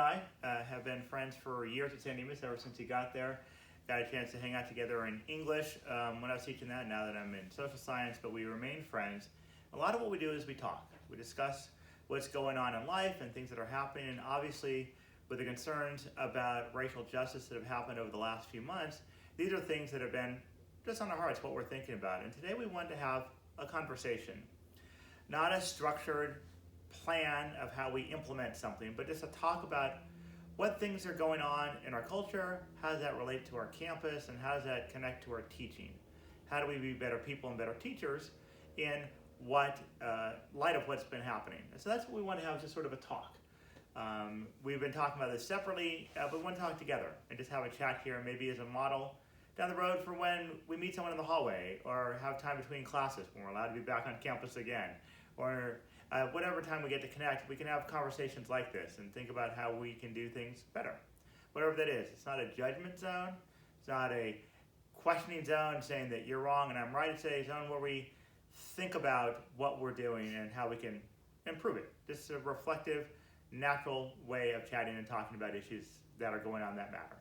I have been friends for years at San Dimas, ever since he got there. Got a chance to hang out together in English when I was teaching that, now that I'm in social science, but we remain friends. A lot of what we do is we talk. We discuss what's going on in life and things that are happening, and obviously with the concerns about racial justice that have happened over the last few months, these are things that have been just on our hearts, what we're thinking about. And today we wanted to have a conversation. Not a structured plan of how we implement something, but just a talk about what things are going on in our culture, how does that relate to our campus, and how does that connect to our teaching? How do we be better people and better teachers in light of what's been happening? And so that's what we want to have, just sort of a talk. We've been talking about this separately, but we want to talk together and just have a chat here, maybe as a model down the road for when we meet someone in the hallway, or have time between classes when we're allowed to be back on campus again, or whatever time we get to connect, we can have conversations like this and think about how we can do things better. Whatever that is. It's not a judgment zone. It's not a questioning zone saying that you're wrong and I'm right. It's a zone where we think about what we're doing and how we can improve it. This is a reflective, natural way of chatting and talking about issues that are going on that matter.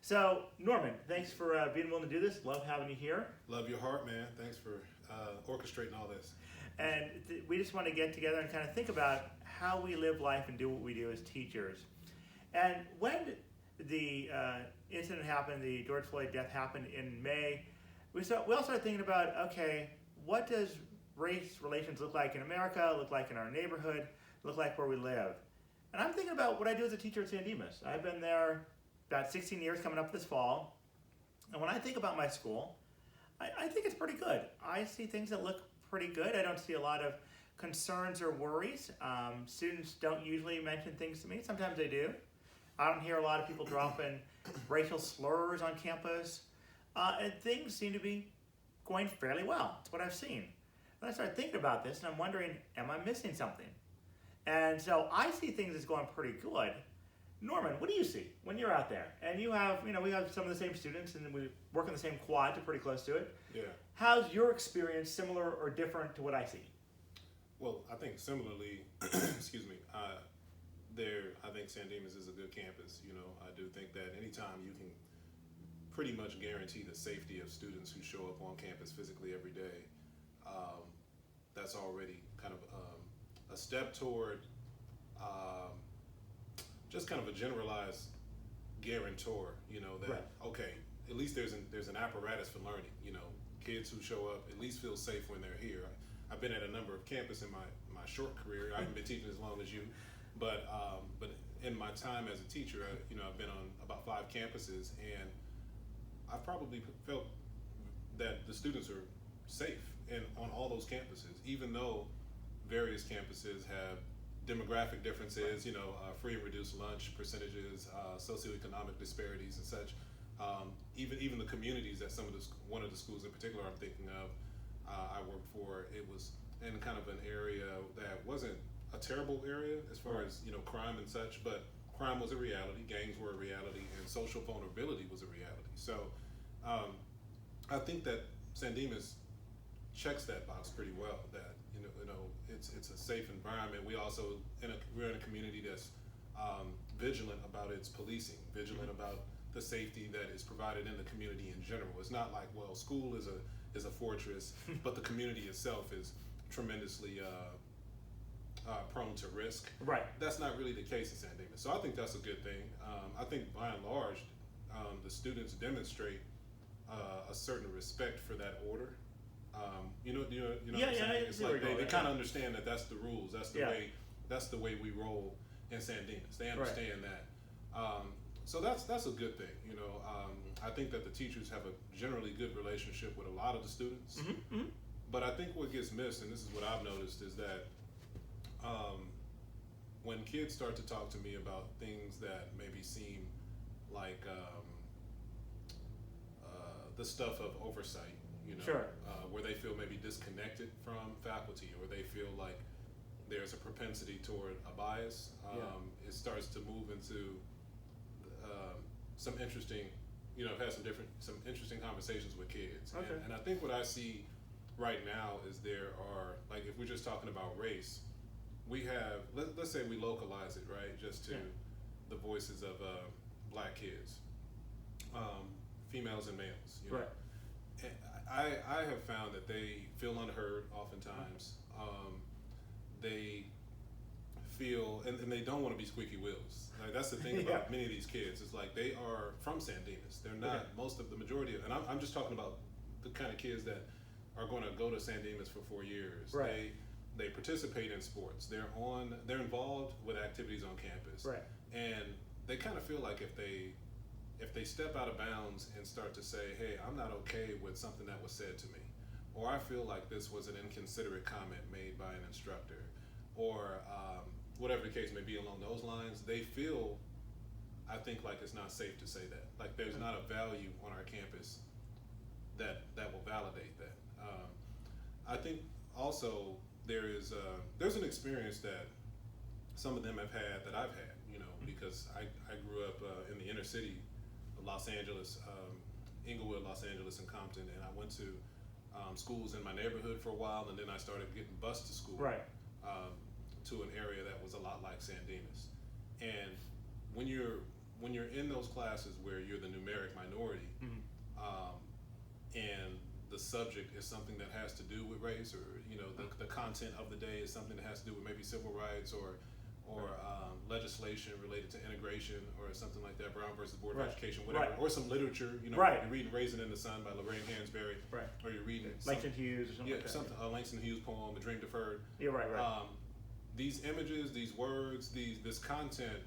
So, Norman, thanks for being willing to do this. Love having you here. Love your heart, man. Thanks for orchestrating all this. And we just want to get together and kind of think about how we live life and do what we do as teachers. And when the incident happened, the George Floyd death happened in May, we all started thinking about, okay, what does race relations look like in America, look like in our neighborhood, look like where we live? And I'm thinking about what I do as a teacher at San Dimas. I've been there about 16 years, coming up this fall. And when I think about my school, I think it's pretty good. I see things that look pretty good. I don't see a lot of concerns or worries. Students don't usually mention things to me. Sometimes they do. I don't hear a lot of people dropping racial slurs on campus. And things seem to be going fairly well. That's what I've seen. And I started thinking about this, and I'm wondering, am I missing something? And so I see things as going pretty good. Norman, what do you see when you're out there? And we have some of the same students, and we work in the same quads, we're pretty close to it. Yeah. How's your experience similar or different to what I see? Well, I think similarly, excuse me, I think San Dimas is a good campus. I do think that anytime you can pretty much guarantee the safety of students who show up on campus physically every day, that's already kind of a step toward just kind of a generalized guarantor, that, right. Okay, at least there's an apparatus for learning. Kids who show up at least feel safe when they're here. I've been at a number of campuses in my short career. I haven't been teaching as long as you, but in my time as a teacher, I've been on about 5 campuses, and I've probably felt that the students are safe on all those campuses, even though various campuses have demographic differences, free and reduced lunch percentages, socioeconomic disparities and such. Even the communities that one of the schools in particular I'm thinking of, I worked for, it was in kind of an area that wasn't a terrible area as far as crime and such, but crime was a reality, gangs were a reality, and social vulnerability was a reality. So I think that San Dimas checks that box pretty well. That it's a safe environment. We're in a community that's vigilant about its policing, vigilant about the safety that is provided in the community in general. It's not like, well, school is a fortress, but the community itself is tremendously prone to risk. Right. That's not really the case in San Dimas. So I think that's a good thing. I think by and large, the students demonstrate a certain respect for that order. You know what I'm saying? It's like they kind of understand that that's the rules. That's the way we roll in San Dimas. They understand that. So that's a good thing. I think that the teachers have a generally good relationship with a lot of the students. Mm-hmm, mm-hmm. But I think what gets missed, and this is what I've noticed, is that when kids start to talk to me about things that maybe seem like the stuff of oversight, Sure. Where they feel maybe disconnected from faculty, or they feel like there's a propensity toward a bias, it starts to move into some interesting, I've had some interesting conversations with kids. Okay. And I think what I see right now is there are, like, if we're just talking about race, we have, let's say we localize it, right, just to the voices of black kids, females and males. You know? Right. And I have found that they feel unheard oftentimes. They feel, and they don't want to be squeaky wheels. Like, that's the thing about many of these kids. It's like they are from San Dimas. They're not, the majority of, and I'm just talking about the kind of kids that are going to go to San Dimas for 4 years. Right. They participate in sports. They're involved with activities on campus. Right. And they kind of feel like if they step out of bounds and start to say, hey, I'm not okay with something that was said to me, or I feel like this was an inconsiderate comment made by an instructor, or whatever the case may be along those lines, they feel, I think, like it's not safe to say that. Like there's not a value on our campus that will validate that. I think also there's an experience that some of them have had that I've had, you know, because I grew up in the inner city of Los Angeles, Inglewood, Los Angeles, and Compton, and I went to schools in my neighborhood for a while, and then I started getting bused to school. Right. To an area that was a lot like San Dimas. And when you're in those classes where you're the numeric minority, and the subject is something that has to do with race, or you know the content of the day is something that has to do with maybe civil rights or legislation related to integration or something like that, Brown versus Board of Education, whatever, or some literature, you know, you're reading Raisin in the Sun by Lorraine Hansberry, or you're reading Langston Hughes or something like that. Something, a Langston Hughes poem, A Dream Deferred. Yeah, right. These images, these words, this content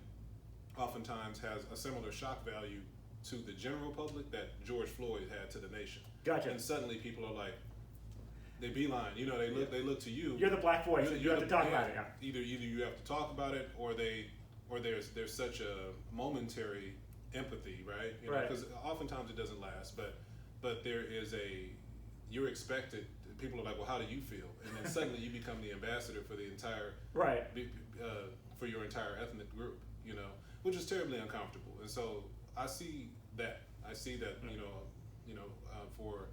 oftentimes has a similar shock value to the general public that George Floyd had to the nation. Gotcha. And suddenly people are like, they beeline, you know, they look to you. You're the black voice. You have to talk about it. Yeah. Either you have to talk about it, or there's such a momentary empathy, right? You know, because oftentimes it doesn't last, but there is you're expected. People are like, well, how do you feel? And then suddenly you become the ambassador for the entire for your entire ethnic group, you know, which is terribly uncomfortable. And so I see that for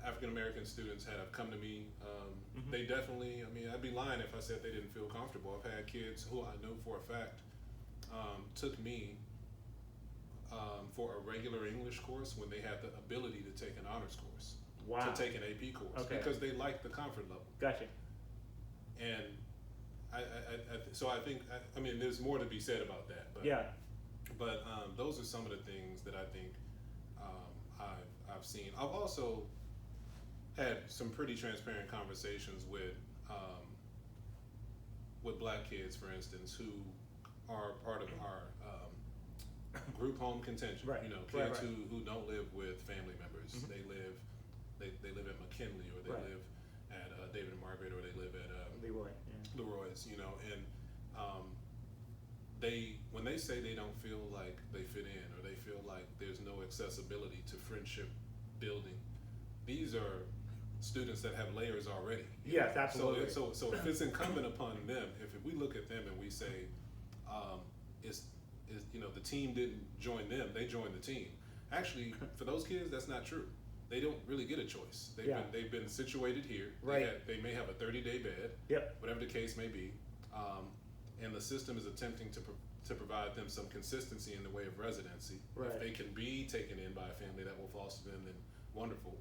African American students have come to me. They definitely, I mean, I'd be lying if I said they didn't feel comfortable. I've had kids who I know for a fact took me for a regular English course when they had the ability to take an honors course. Wow. To take an AP course because they like the comfort level. Gotcha. And so I think, I mean, there's more to be said about that. But, But those are some of the things that I think I've seen. I've also had some pretty transparent conversations with black kids, for instance, who are part of our group home contingent. You know, kids who don't live with family members. They live at McKinley, or they live at David and Margaret, or they live at Leroy's, you know, and when they say they don't feel like they fit in, or they feel like there's no accessibility to friendship building, these are students that have layers already. Yes, absolutely. So if it's incumbent upon them, if we look at them and we say, you know, the team didn't join them, they joined the team. Actually, for those kids, that's not true. They don't really get a choice. They've been situated here. They may have a 30-day bed, whatever the case may be, and the system is attempting to provide them some consistency in the way of residency. If they can be taken in by a family that will foster them, then wonderful.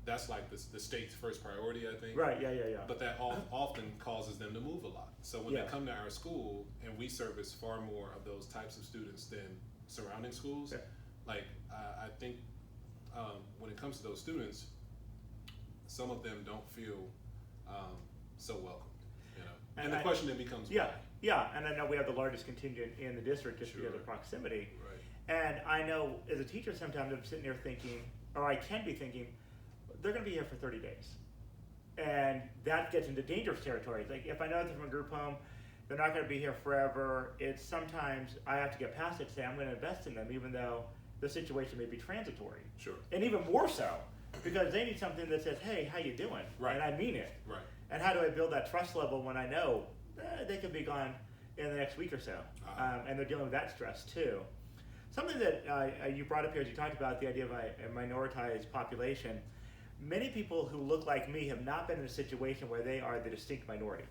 That's like the state's first priority, I think. But that often causes them to move a lot. So when they come to our school, and we service far more of those types of students than surrounding schools, like I think when it comes to those students, some of them don't feel so welcome, you know. And the question then becomes why. And I know we have the largest contingent in the district just because of proximity. And I know as a teacher sometimes I'm sitting there thinking, or I can be thinking, they're going to be here for 30 days. And that gets into dangerous territory. Like if I know they're from a group home, they're not going to be here forever. It's sometimes I have to get past it and say I'm going to invest in them, even though the situation may be transitory. And even more so, because they need something that says, hey, how you doing? And I mean it. And how do I build that trust level when I know they could be gone in the next week or so? And they're dealing with that stress too. Something that you brought up here as you talked about the idea of a minoritized population. Many people who look like me have not been in a situation where they are the distinct minority.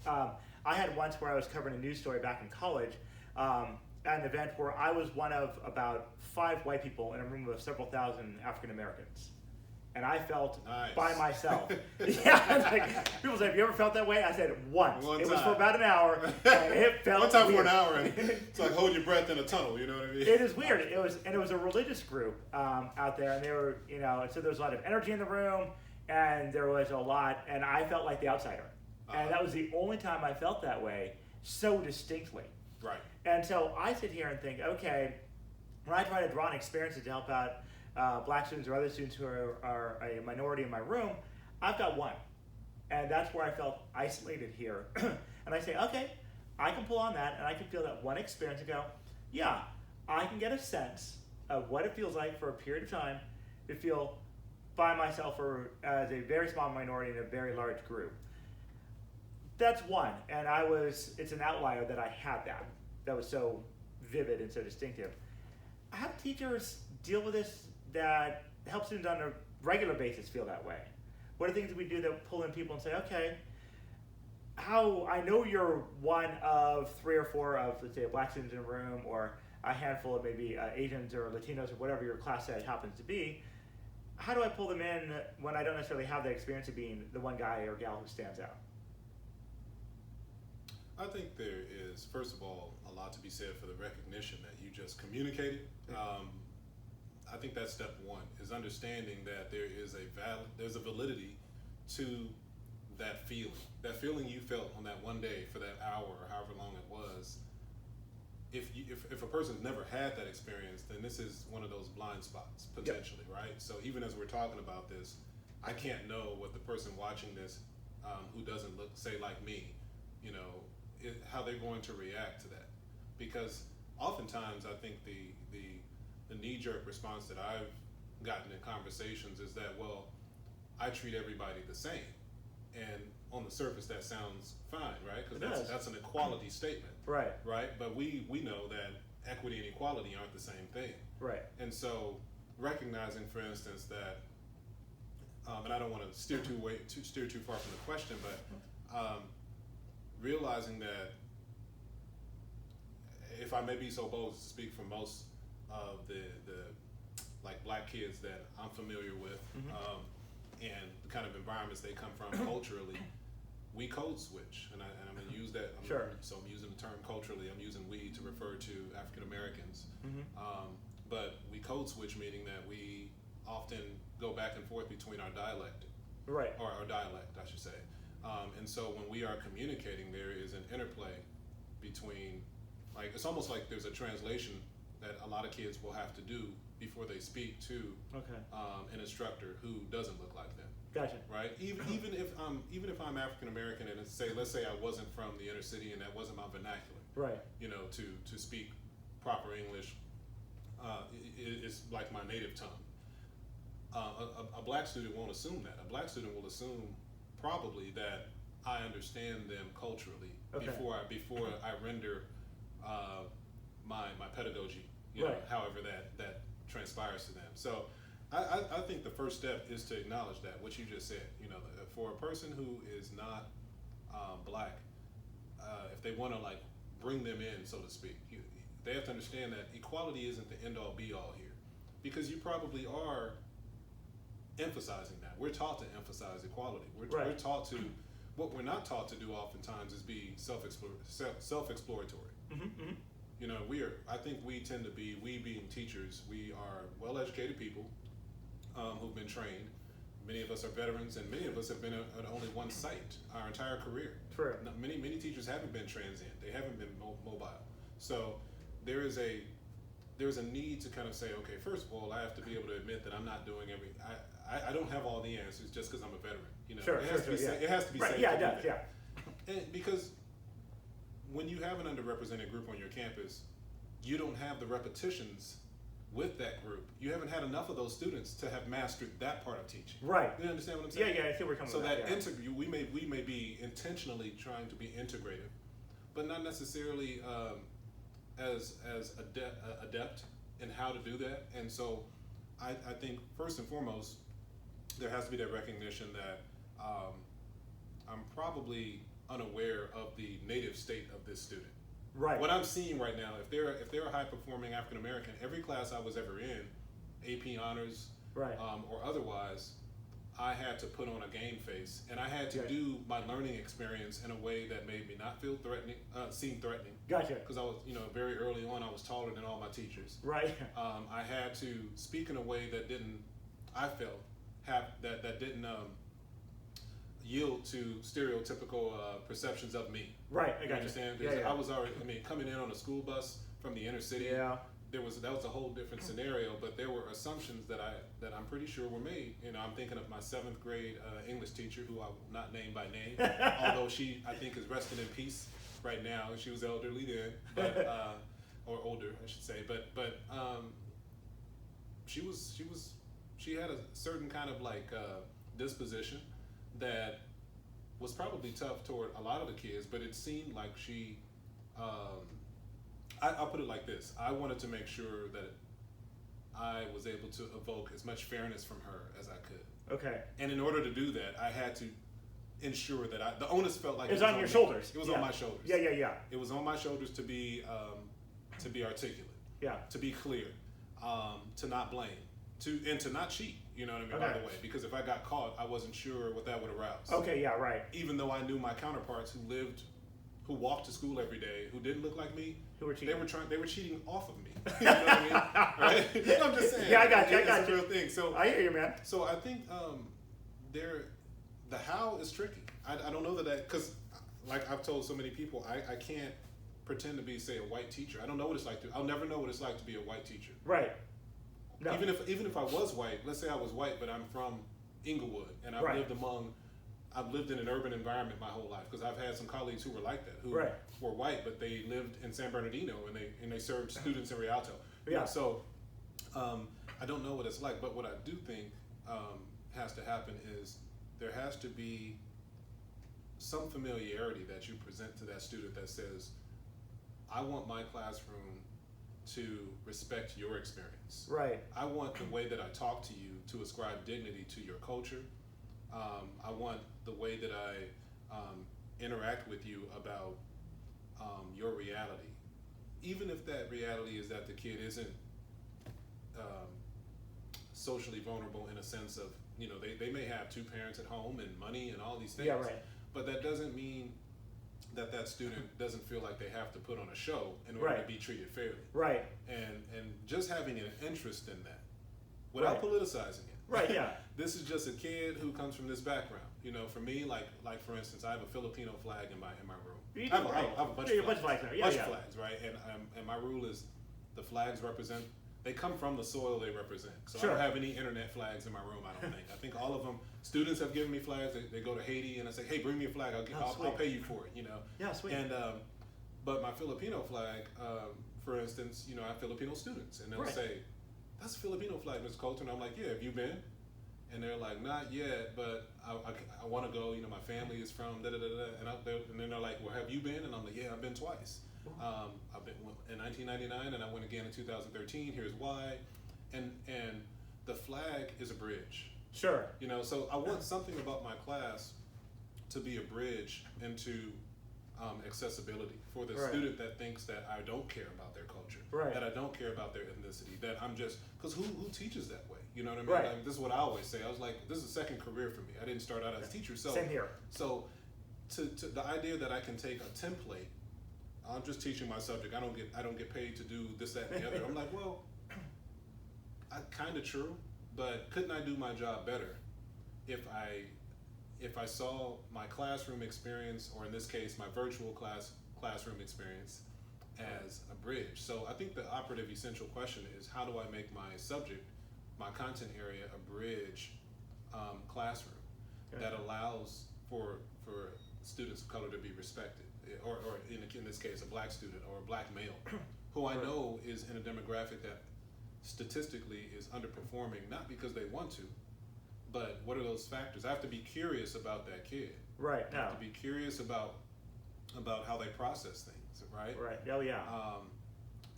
I had once where I was covering a news story back in college at an event where I was one of about 5 white people in a room of several thousand African Americans. And I felt by myself. Yeah, like, people say, "Have you ever felt that way?" I said, once. It was for about an hour, and it felt one time weird. for an hour, and it's like holding your breath in a tunnel. You know what I mean? It is weird. It was a religious group out there, and they were, so there was a lot of energy in the room, and there was a lot, and I felt like the outsider, and that was the only time I felt that way so distinctly. Right. And so I sit here and think, okay, when I try to draw on experiences to help out black students or other students who are a minority in my room, I've got one. And that's where I felt isolated here. And I say, okay, I can pull on that and I can feel that one experience and go, yeah, I can get a sense of what it feels like for a period of time to feel by myself or as a very small minority in a very large group. That's one. And it's an outlier that I had that was so vivid and so distinctive. How do teachers deal with this that help students on a regular basis feel that way? What are things that we do that pull in people and say, okay, I know you're one of 3 or 4 of, let's say, black students in a room, or a handful of maybe Asians or Latinos or whatever your class set happens to be. How do I pull them in when I don't necessarily have the experience of being the one guy or gal who stands out? I think there is, first of all, a lot to be said for the recognition that you just communicated. I think that's step one, is understanding that there's a validity to that feeling you felt on that one day for that hour or however long it was. If a person's never had that experience, then this is one of those blind spots potentially, yep. Right? So even as we're talking about this, I can't know what the person watching this who doesn't look, say, like me, how they're going to react to that. Because oftentimes I think the knee-jerk response that I've gotten in conversations is that, well, I treat everybody the same. And on the surface that sounds fine, right? Because that's an equality statement. Right. Right? but we know that equity and equality aren't the same thing. Right. And so recognizing, for instance, that and I don't want to steer too far from the question, but realizing that, if I may be so bold as to speak for most of the like black kids that I'm familiar with, mm-hmm. And the kind of environments they come from culturally, we code switch, and I'm going to use that. So I'm using the term culturally. I'm using we to refer to African Americans, mm-hmm. But we code switch, meaning that we often go back and forth between our dialect, right, or our dialect, I should say. And so when we are communicating, there is an interplay between, like, it's almost like there's a translation that a lot of kids will have to do before they speak to an instructor who doesn't look like them. Gotcha. Right? Even if I'm African American and let's say I wasn't from the inner city and that wasn't my vernacular. Right. To speak proper English is like my native tongue. A black student won't assume that. A black student will assume probably that I understand them culturally before I render my pedagogy, however that transpires to them. So I think the first step is to acknowledge that, what you just said. For a person who is not black, if they want to bring them in, so to speak, they have to understand that equality isn't the end all be all here, because you probably are emphasizing that. We're taught to emphasize equality. We're taught to. What we're not taught to do oftentimes is be self-exploratory. Mm-hmm, mm-hmm. I think we tend to be, we being teachers, we are well-educated people who've been trained. Many of us are veterans, and many of us have been at only one site our entire career. True. Now, many teachers haven't been transient. They haven't been mobile. So there is a need to kind of say, okay, first of all, I have to be able to admit that I'm not doing I don't have all the answers just because I'm a veteran. It has to be safe. Yeah, it does. Yeah. And because when you have an underrepresented group on your campus, you don't have the repetitions with that group. You haven't had enough of those students to have mastered that part of teaching. Right. You understand what I'm saying? Yeah, I see where you're coming from. So that interview, we may be intentionally trying to be integrative, but not necessarily as adept in how to do that. And so I think first and foremost, there has to be that recognition that I'm probably unaware of the native state of this student. Right. What I'm seeing right now, if they're a high performing African American, every class I was ever in, AP honors, Right. or otherwise, I had to put on a game face, and I had to Right. do my learning experience in a way that made me not feel threatening, seem threatening. Gotcha. Because I was, very early on, I was taller than all my teachers. Right. I had to speak in a way that I felt, that didn't yield to stereotypical perceptions of me. Right. I You got understand? you. Because Yeah. I was already, coming in on a school bus from the inner city. Yeah. That was a whole different scenario, but there were assumptions that I'm pretty sure were made. I'm thinking of my 7th grade English teacher, who I will not name by name, although she, I think, is resting in peace right now. She was elderly then, but or older, I should say. But she had a certain kind of disposition that was probably tough toward a lot of the kids, but it seemed like she. I'll put it like this. I wanted to make sure that I was able to evoke as much fairness from her as I could. Okay. And in order to do that, I had to ensure that the onus felt like It was on your me. shoulders. It was Yeah. on my shoulders. Yeah. It was on my shoulders to be articulate, Yeah. to be clear, to not blame, to not cheat. You know what I mean? By Okay. the way, because if I got caught, I wasn't sure what that would arouse. Okay. Yeah. Right. Even though I knew my counterparts who walked to school every day, who didn't look like me, Who were cheating? they were cheating off of me. You know what I mean? Right? I'm just saying. Yeah, I got you. It's a real thing. So I hear you, man. So I think the how is tricky. I don't know that because, like I've told so many people, I can't pretend to be, say, a white teacher. I don't know what it's like I'll never know what it's like to be a white teacher. Right. No. Even if I was white, let's say I was white, but I'm from Inglewood and I've lived in an urban environment my whole life, because I've had some colleagues who were like that, who were white, but they lived in San Bernardino and they served students in Rialto. Yeah. So I don't know what it's like, but what I do think has to happen is there has to be some familiarity that you present to that student that says, I want my classroom to respect your experience. Right. I want the way that I talk to you to ascribe dignity to your culture. I want the way that I interact with you about your reality, even if that reality is that the kid isn't socially vulnerable in a sense of, they may have 2 parents at home and money and all these things. Yeah. Right. But that doesn't mean that student doesn't feel like they have to put on a show in order to be treated fairly. Right. And just having an interest in that without politicizing it. Right. Yeah. This is just a kid who comes from this background. For me, like for instance, I have a Filipino flag in my room. You I do, have, right. I have a bunch Yeah, of a bunch of flags there. Yeah, bunch yeah. of flags, right? And my rule is the flags represent. They come from the soil they represent. So Sure. I don't have any internet flags in my room. I don't think. I think all of them. Students have given me flags. They go to Haiti and I say, hey, bring me a flag. I'll pay you for it. Yeah, sweet. And but my Filipino flag, for instance, I have Filipino students, and they'll say, "That's a Filipino flag, Mr. Coulter." And I'm like, "Yeah, have you been?" And they're like, "Not yet, but I want to go. My family is from da da da da." And then they're like, "Well, have you been?" And I'm like, "Yeah, I've been twice. I've been in 1999, and I went again in 2013. Here's why." And the flag is a bridge. Sure. So I want something about my class to be a bridge into accessibility for the student that thinks that I don't care about their culture, that I don't care about their ethnicity, that I'm just, because who teaches that way? You know what I mean? Right. Like, this is what I always say. I was like, this is a second career for me. I didn't start out as a teacher. So Same here. So to the idea that I can take a template, I'm just teaching my subject. I don't get paid to do this, that, and the other. I'm like, well, kind of true, but couldn't I do my job better if I saw my classroom experience, or in this case, my virtual classroom experience, as a bridge? So I think the operative essential question is, how do I make my subject, my content area, a bridge classroom that allows for students of color to be respected, or in this case, a black student or a black male, who I know is in a demographic that statistically is underperforming, not because they want to, but what are those factors? I have to be curious about that kid. Right. I have to be curious about how they process things, right? Right. Oh yeah.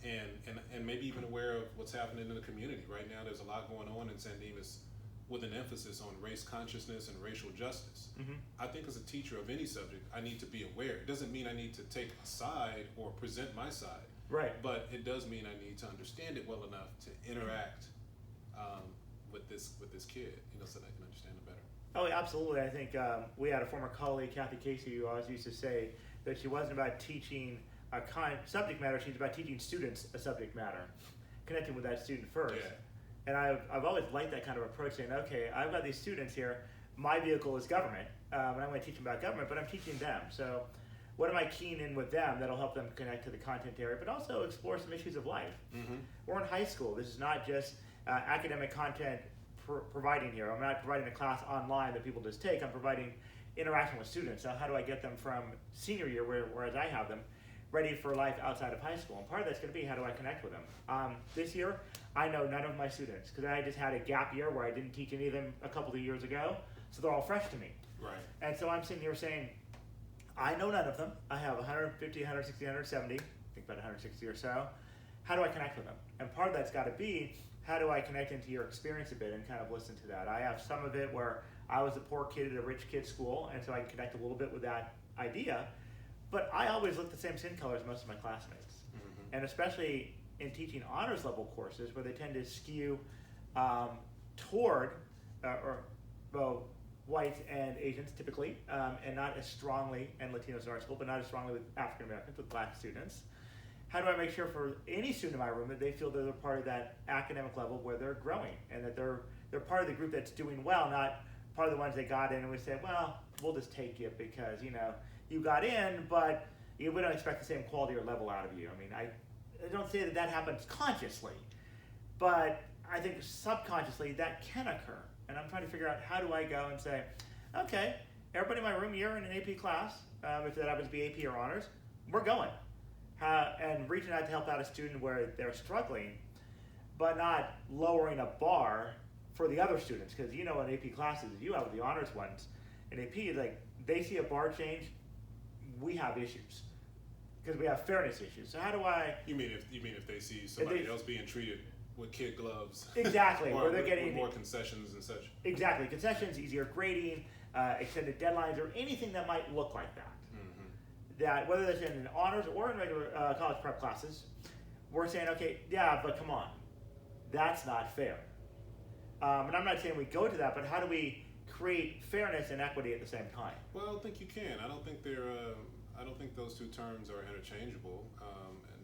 And maybe even aware of what's happening in the community right now. There's a lot going on in San Dimas with an emphasis on race consciousness and racial justice. I think as a teacher of any subject, I need to be aware. It doesn't mean I need to take a side or present my side, Right. but it does mean I need to understand it well enough to interact with this kid, so that I can understand it better. Oh, absolutely. I think we had a former colleague, Kathy Casey, who always used to say that she wasn't about teaching a subject matter, she's about teaching students a subject matter, connecting with that student first. Yeah. And I've always liked that kind of approach, saying, okay, I've got these students here, my vehicle is government, and I'm going to teach them about government, but I'm teaching them. So what am I keying in with them that'll help them connect to the content area, but also explore some issues of life? We're in high school. This is not just academic content providing here. I'm not providing a class online that people just take. I'm providing interaction with students. So how do I get them from senior year, whereas I have them, ready for life outside of high school? And part of that's going to be, how do I connect with them? This year, I know none of my students, because I just had a gap year where I didn't teach any of them a couple of years ago, so they're all fresh to me. Right. And so I'm sitting here saying, I know none of them. I have 150, 160, 170, I think about 160 or so. How do I connect with them? And part of that's got to be, how do I connect into your experience a bit and kind of listen to that? I have some of it where I was a poor kid at a rich kid's school, and so I can connect a little bit with that idea. But I always look the same skin color as most of my classmates. And especially in teaching honors level courses, where they tend to skew toward whites and Asians typically, and not as strongly, and Latinos in our school, but not as strongly with African Americans, with black students. How do I make sure for any student in my room that they feel that they're part of that academic level where they're growing, and that they're part of the group that's doing well, not part of the ones that got in and we say, well, we'll just take you because you got in, but we don't expect the same quality or level out of you. I mean, I don't say that happens consciously, but I think subconsciously that can occur. And I'm trying to figure out, how do I go and say, okay, everybody in my room, you're in an AP class, if that happens to be AP or honors, we're going. And reaching out to help out a student where they're struggling, but not lowering a bar for the other students. Because in AP classes, you have the honors ones, in AP, like, they see a bar change, we have issues. Because we have fairness issues. So how do I... You mean if they see somebody else being treated with kid gloves? Exactly. Or where they're getting with more concessions and such. Exactly. Concessions, easier grading, extended deadlines, or anything that might look like that. That, whether that's in an honors or in regular college prep classes, we're saying, okay, yeah, but come on. That's not fair. And I'm not saying we go to that, but how do we create fairness and equity at the same time? Well, I don't think you can. I don't think I don't think those two terms are interchangeable,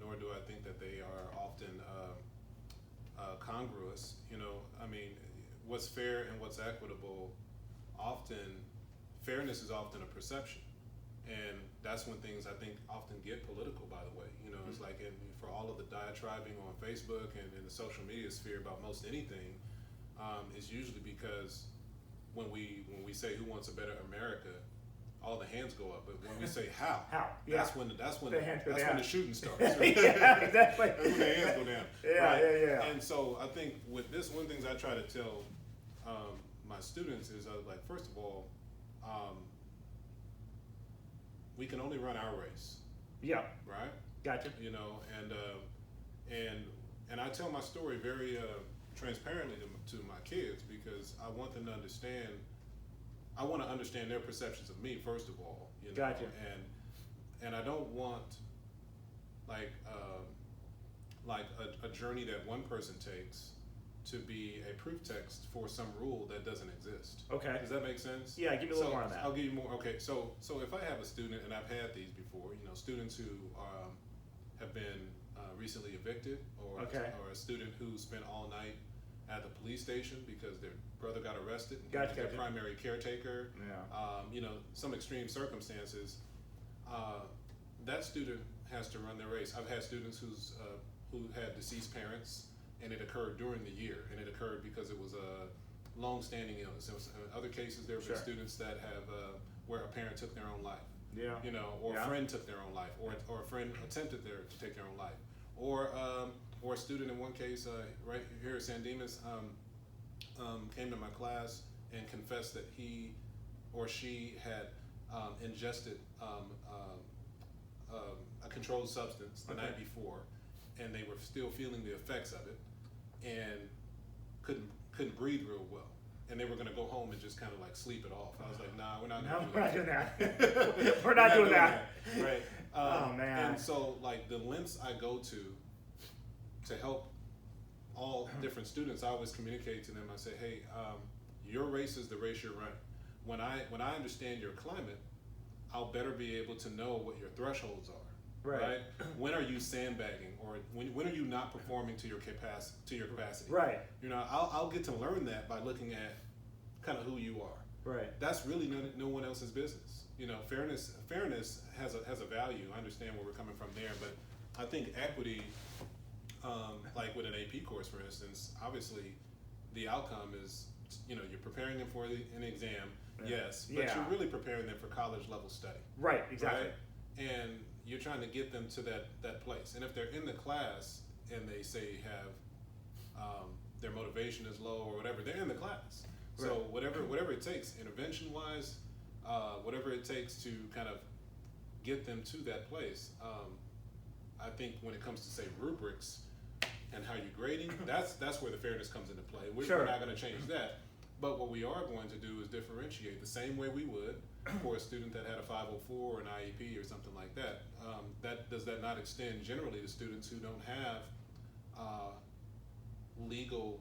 nor do I think that they are often congruous. I mean, what's fair and what's equitable, fairness is often a perception. And that's when things, I think, often get political, by the way. It's like for all of the diatribing on Facebook and in the social media sphere about most anything, it's usually because when we say who wants a better America, all the hands go up. But when we say how, yeah. that's when the shooting starts. Right? Yeah, exactly. That's when the hands go down. Yeah, right? yeah. And so I think with this, one of the things I try to tell my students is, like, first of all, we can only run our race. Yeah. Right? Gotcha. And I tell my story very transparently to my kids, because I want them to understand. I want to understand their perceptions of me, first of all. Gotcha. And I don't want like a journey that one person takes to be a proof text for some rule that doesn't exist. Okay. Does that make sense? Yeah, give me a little more on that. I'll give you more. Okay, so if I have a student, and I've had these before, students who have been recently evicted, or a student who spent all night at the police station because their brother got arrested and Gotcha. their primary caretaker. Yeah. Some extreme circumstances. That student has to run their race. I've had students who had deceased parents, and it occurred during the year, and it occurred because it was a long-standing illness. In other cases, there have been students that have where a parent took their own life. Yeah. Or a friend took their own life, or a friend attempted to take their own life, or a student in one case right here at San Dimas came to my class and confessed that he or she had ingested a controlled substance the night before, and they were still feeling the effects of it, and couldn't breathe real well. and they were going to go home and just kind of like sleep it off. I was like, nah, we're not No, gonna we're not doing that. that. We're not doing that. Right. Oh, man. And so like the lengths I go to help all different students, I always communicate to them. I say, hey, your race is the race you're running. When I understand your climate, I'll better be able to know what your thresholds are. Right. When are you sandbagging, or when are you not performing to your capacity? Right. You know, I'll get to learn that by looking at kind of who you are. Right. That's really no one else's business. You know, fairness has a value. I understand where we're coming from there, but I think equity, like with an AP course, for instance, obviously the outcome is, you know, you're preparing them for an exam, yes, but you're really preparing them for college level study. Right. Exactly. Right? And you're trying to get them to that place. And if they're in the class and they say have their motivation is low or whatever, they're in the class. Right. So whatever it takes, intervention wise, whatever it takes to kind of get them to that place. I think when it comes to say rubrics and how you're grading, that's where the fairness comes into play. We're not going to change that. But what we are going to do is differentiate the same way we would for a student that had a 504 or an IEP or something like that. Does that not extend generally to students who don't have legal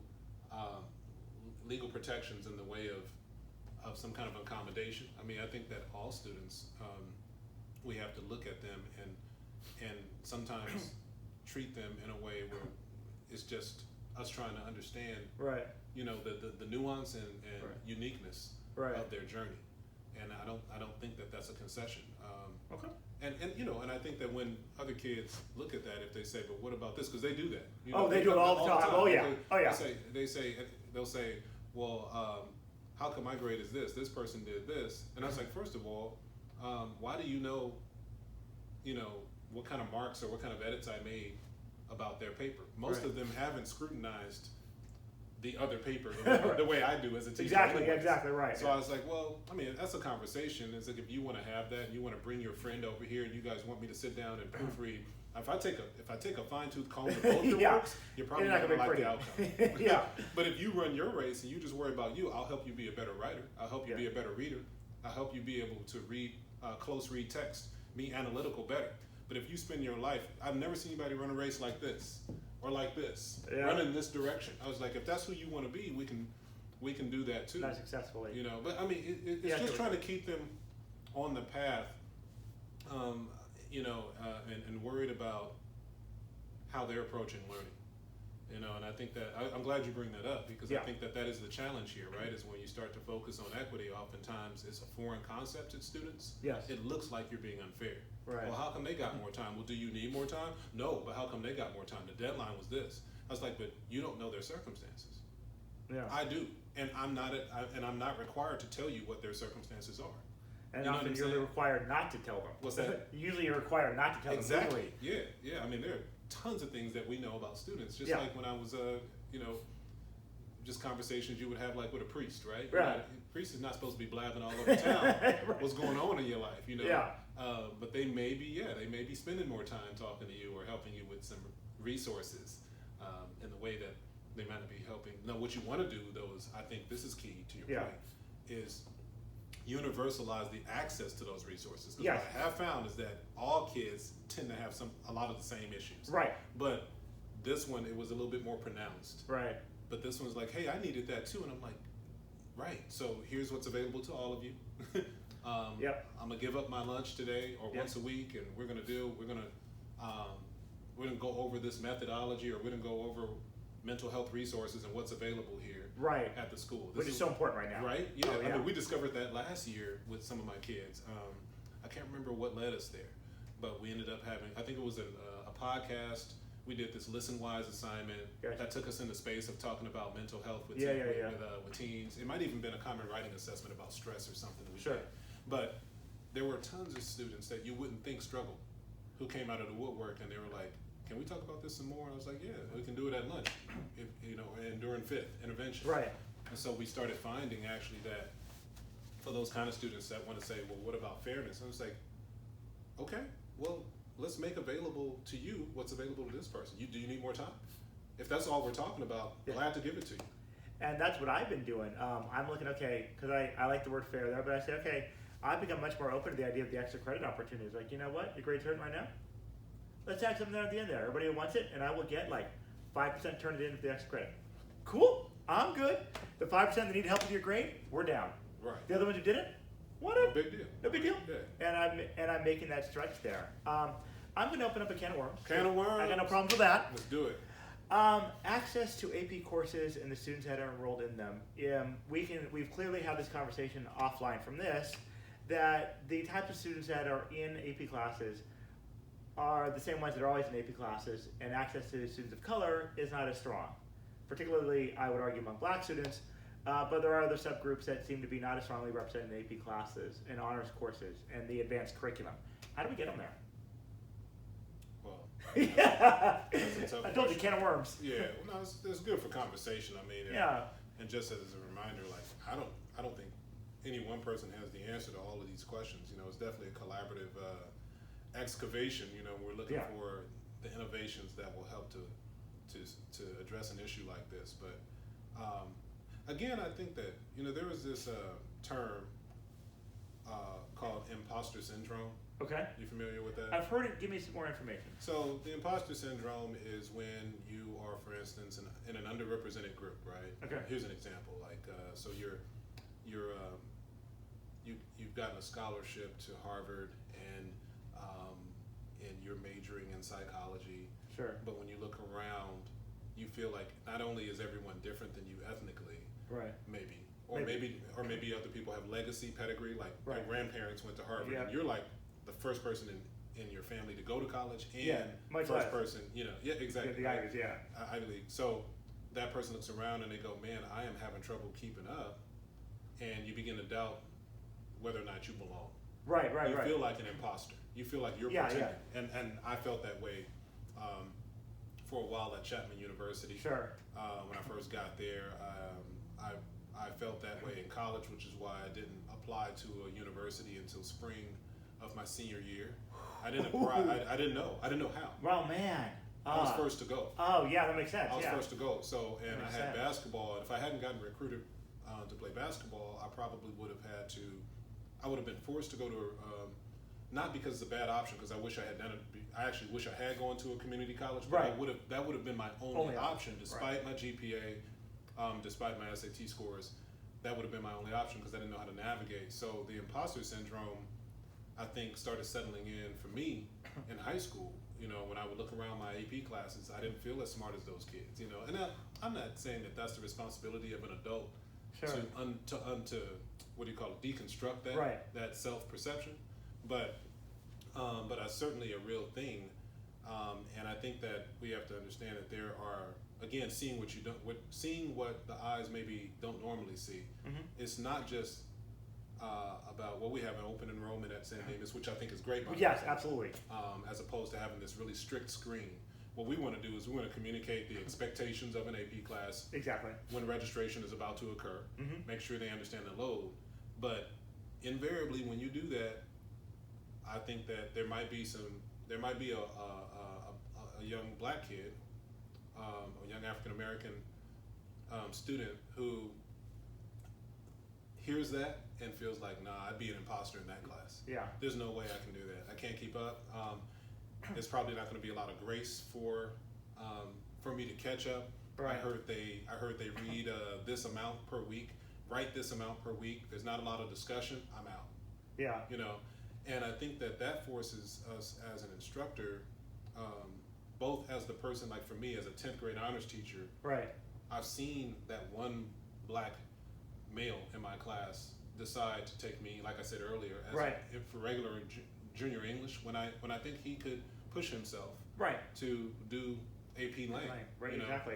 protections in the way of some kind of accommodation? I mean, I think that all students, we have to look at them and sometimes treat them in a way where it's just us trying to understand, Right. you know, the nuance and uniqueness of their journey. And I don't think that that's a concession. Okay. And you know, and I think that when other kids look at that, if they say, "But what about this?" Because they do that. You know, They do it all the time. Oh yeah. They'll say, "Well, how come my grade is this? This person did this." And I was like, first of all, why do you know what kind of marks or what kind of edits I made about their paper? Most of them haven't scrutinized the other paper the way I do as a teacher. Exactly right. So I was like, well, I mean, that's a conversation. It's like, if you want to have that and you want to bring your friend over here and you guys want me to sit down and proofread, if I take a fine-tooth comb to both your works, you're probably not going to like the outcome. Yeah. But if you run your race and you just worry about you, I'll help you be a better writer. I'll help you be a better reader. I'll help you be able to read close read text, be analytical better. But if you spend your life, I've never seen anybody run a race like this or like this, run in this direction. I was like, if that's who you want to be, we can do that too. Not successfully. You know, but I mean, it's just trying to keep them on the path, and worried about how they're approaching learning. You know, and I think that I'm glad you bring that up, because I think that is the challenge here, right? Is when you start to focus on equity, oftentimes it's a foreign concept to students. Yes. It looks like you're being unfair. Right. Well, how come they got more time? Well, do you need more time? No, but how come they got more time? The deadline was this. I was like, but you don't know their circumstances. Yeah. I do, and I'm not required to tell you what their circumstances are. And you know often you're required not to tell them. What's that? Usually you're required not to tell them. Legally. Yeah. I mean, there are tons of things that we know about students. Just like when I was, just conversations you would have like with a priest, right? Right. You know, a priest is not supposed to be blabbing all over town what's going on in your life, you know. Yeah. But they may be spending more time talking to you or helping you with some resources in the way that they might not be helping. No, what you want to do though is, I think this is key to your point, is universalize the access to those resources. Because what I have found is that all kids tend to have a lot of the same issues. Right. But this one, it was a little bit more pronounced. Right. But this one's like, hey, I needed that too. And I'm like, right. So here's what's available to all of you. I'm gonna give up my lunch today or once a week, and we're gonna go over this methodology, or we're gonna go over mental health resources and what's available here at the school. Which is so important right now. Right? Yeah. I mean, we discovered that last year with some of my kids. I can't remember what led us there, but we ended up having, I think it was a podcast. We did this Listen Wise assignment that took us in the space of talking about mental health with teens. It might even been a common writing assessment about stress or something that we did. But there were tons of students that you wouldn't think struggled, who came out of the woodwork and they were like, can we talk about this some more? And I was like, yeah, we can do it at lunch, and during fifth intervention. Right. And so we started finding actually that for those kind of students that want to say, well, what about fairness? I was like, okay, well, let's make available to you what's available to this person. Do you need more time? If that's all we're talking about, glad to give it to you. And that's what I've been doing. I'm looking, okay, because I like the word fair there, but I say, okay, I've become much more open to the idea of the extra credit opportunities. Like, you know what, your grade's hurting right now? Let's add something there at the end there. Everybody who wants it, and I will get like 5% turn it in for the extra credit. Cool, I'm good. The 5% that need help with your grade, we're down. Right. The other ones who didn't, what No big deal. No big deal. Yeah. And I'm making that stretch there. I'm going to open up a can of worms. Can of worms. I got no problems with that. Let's do it. Access to AP courses and the students that are enrolled in them. We've clearly had this conversation offline from this, that the types of students that are in AP classes are the same ones that are always in AP classes, and access to students of color is not as strong. Particularly, I would argue, among black students, but there are other subgroups that seem to be not as strongly represented in AP classes and honors courses and the advanced curriculum. How do we get them there? Well, Yeah, that's a tough I told you, question. can of worms. Yeah, well, no, it's good for conversation. I mean, and just as a reminder, like I don't think any one person has the answer to all of these questions. You know, it's definitely a collaborative excavation. You know, we're looking for the innovations that will help to address an issue like this. But again, I think that there was this term called imposter syndrome. Okay. You familiar with that? I've heard it. Give me some more information. So the imposter syndrome is when you are, for instance, in an underrepresented group, right? Okay. Here's an example. Like, so you've gotten a scholarship to Harvard, and you're majoring in psychology. Sure. But when you look around, you feel like not only is everyone different than you ethnically, Right. maybe, or maybe other people have legacy pedigree, like my grandparents went to Harvard, and you're like the first person in your family to go to college, and first person, exactly. The Ivies, Ivy League. So that person looks around and they go, man, I am having trouble keeping up, and you begin to doubt whether or not you belong. Right. You feel like an imposter. You feel like you're pretending. And I felt that way for a while at Chapman University. Sure. When I first got there, I felt that way in college, which is why I didn't apply to a university until spring of my senior year. I didn't apply. I didn't know. I didn't know how. Well, man. I was first to go. Oh, yeah, that makes sense. I was first to go. So, and I had sense. basketball. And if I hadn't gotten recruited to play basketball, I probably would have had to. I would have been forced to go to, not because it's a bad option, because I wish I had done it. I actually wish I had gone to a community college, but that would have been my only option, despite my GPA, despite my SAT scores. That would have been my only option because I didn't know how to navigate. So the imposter syndrome, I think, started settling in for me in high school. When I would look around my AP classes, I didn't feel as smart as those kids. And I'm not saying that that's the responsibility of an adult to what do you call it, deconstruct that self-perception, but that's certainly a real thing, and I think that we have to understand that there are, again, seeing what the eyes maybe don't normally see. Mm-hmm. It's not just about we have an open enrollment at San Dimas, which I think is great. Yes, absolutely. As opposed to having this really strict screen. What we want to do is we want to communicate the expectations of an AP class. Exactly. When registration is about to occur, make sure they understand the load. But invariably, when you do that, I think that there might be a young black kid, a young African American student who hears that and feels like, nah, I'd be an imposter in that class. Yeah. There's no way I can do that. I can't keep up. There's probably not going to be a lot of grace for me to catch up. Right. I heard they read this amount per week, write this amount per week. There's not a lot of discussion. I'm out. Yeah. And I think that forces us as an instructor, both as the person, like for me as a 10th grade honors teacher. Right. I've seen that one black male in my class decide to take me, like I said earlier, as for regular junior English when I think he could push himself to do AP Lang. Right, exactly.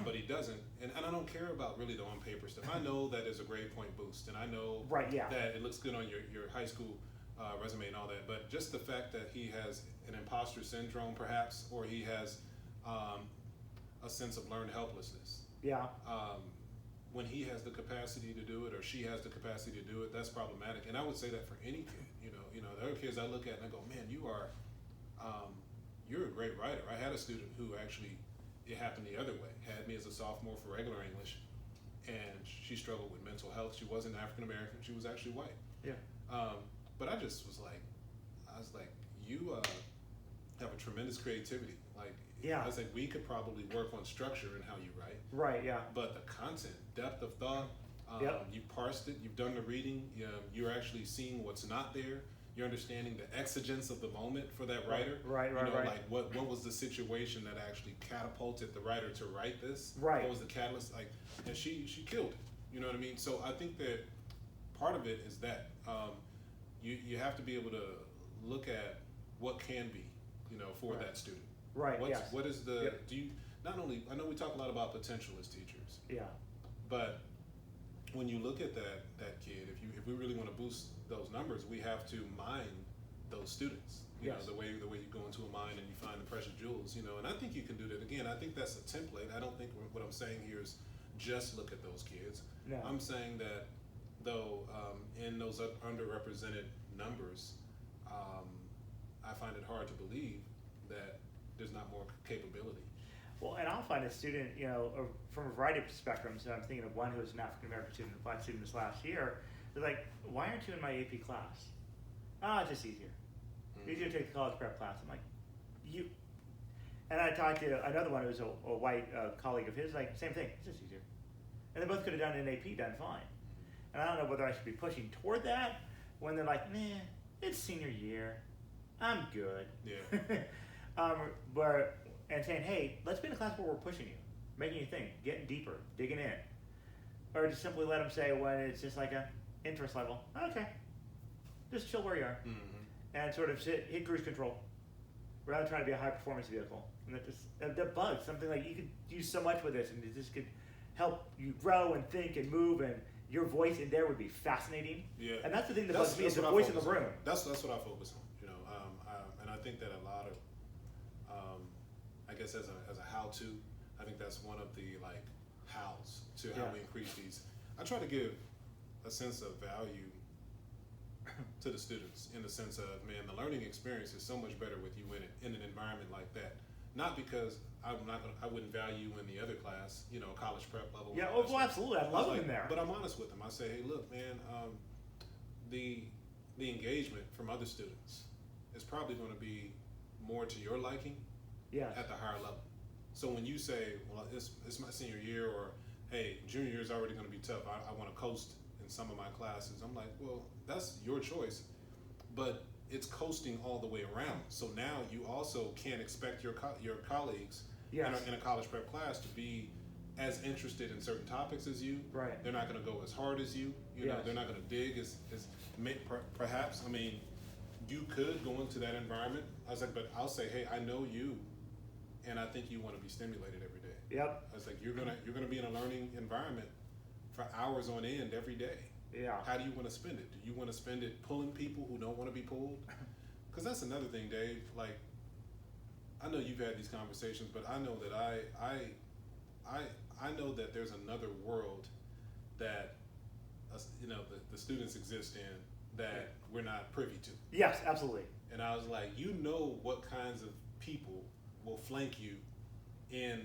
But he doesn't, and I don't care about really the on-paper stuff. I know that there's a grade point boost, and I know that it looks good on your high school resume and all that, but just the fact that he has an imposter syndrome perhaps, or he has a sense of learned helplessness. Yeah. When he has the capacity to do it, or she has the capacity to do it, that's problematic. And I would say that for any kid. There are kids I look at and I go, man, you're a great writer. I had a student who actually, it happened the other way, had me as a sophomore for regular English, and she struggled with mental health. She wasn't African American. She was actually white. Yeah. But I just was like, you have a tremendous creativity. Like, Yeah. I was like, we could probably work on structure and how you write. Right. Yeah. But the content, depth of thought, Yep. you've parsed it, you've done the reading, you're actually seeing what's not there. You're understanding the exigence of the moment for that writer. Right. Like what was the situation that actually catapulted the writer to write this? Right. What was the catalyst? Like, and she killed it. You know what I mean? So I think that part of it is that you have to be able to look at what can be, for that student. Right. Yes. What is the Yep. do you not only I know we talk a lot about potential as teachers, Yeah. but when you look at that kid, if we really want to boost those numbers, we have to mine those students. Yes. The way you go into a mine and you find the precious jewels, and I think you can do that. Again, I think that's a template. I don't think what I'm saying here is just look at those kids. No. I'm saying that though in those underrepresented numbers, I find it hard to believe that there's not more capability. Well, and I'll find a student, from a variety of spectrums. I'm thinking of one who was an African American student, a black student this last year. They're like, "Why aren't you in my AP class?" It's just easier. Easier to take the college prep class. I'm like, you. And I talked to another one who was a white colleague of his, like, same thing. It's just easier. And they both could have done an AP, done fine. And I don't know whether I should be pushing toward that when they're like, "Nah, it's senior year. I'm good." Yeah. And saying, "Hey, let's be in a class where we're pushing you, making you think, getting deeper, digging in," or just simply let them say when it's just like a interest level, "Okay, just chill where you are," and sort of hit cruise control, rather than trying to be a high performance vehicle. And that bugs something like you could use so much with this, and it just could help you grow and think and move, and your voice in there would be fascinating. Yeah. And that's the thing that bugs me is the voice in the room. That's what I focus on. And I think that a lot of I guess as a how-to, I think that's one of the hows to how we increase these. I try to give a sense of value to the students in the sense of, man, the learning experience is so much better with you in an environment like that. Not because I wouldn't value you in the other class, college prep level. Yeah, absolutely. I love them in there. But I'm honest with them. I say, hey, look, man, the engagement from other students is probably going to be more to your liking. Yes. At the higher level. So when you say, well, it's my senior year, or hey, junior year is already going to be tough, I want to coast in some of my classes, I'm like, well, that's your choice, but it's coasting all the way around. So now you also can't expect your colleagues Yes. in a college prep class to be as interested in certain topics as you. Right. They're not going to go as hard as you. Yes. They're not going to dig as perhaps. I mean, you could go into that environment. I was like, but I'll say, hey, I know you. And I think you want to be stimulated every day. Yep. I was like, you're gonna be in a learning environment for hours on end every day. Yeah. How do you want to spend it? Do you want to spend it pulling people who don't want to be pulled? Because that's another thing, Dave. Like, I know you've had these conversations, but I know that I know that there's another world that the students exist in that we're not privy to. Yes, absolutely. And I was like, what kinds of people will flank you in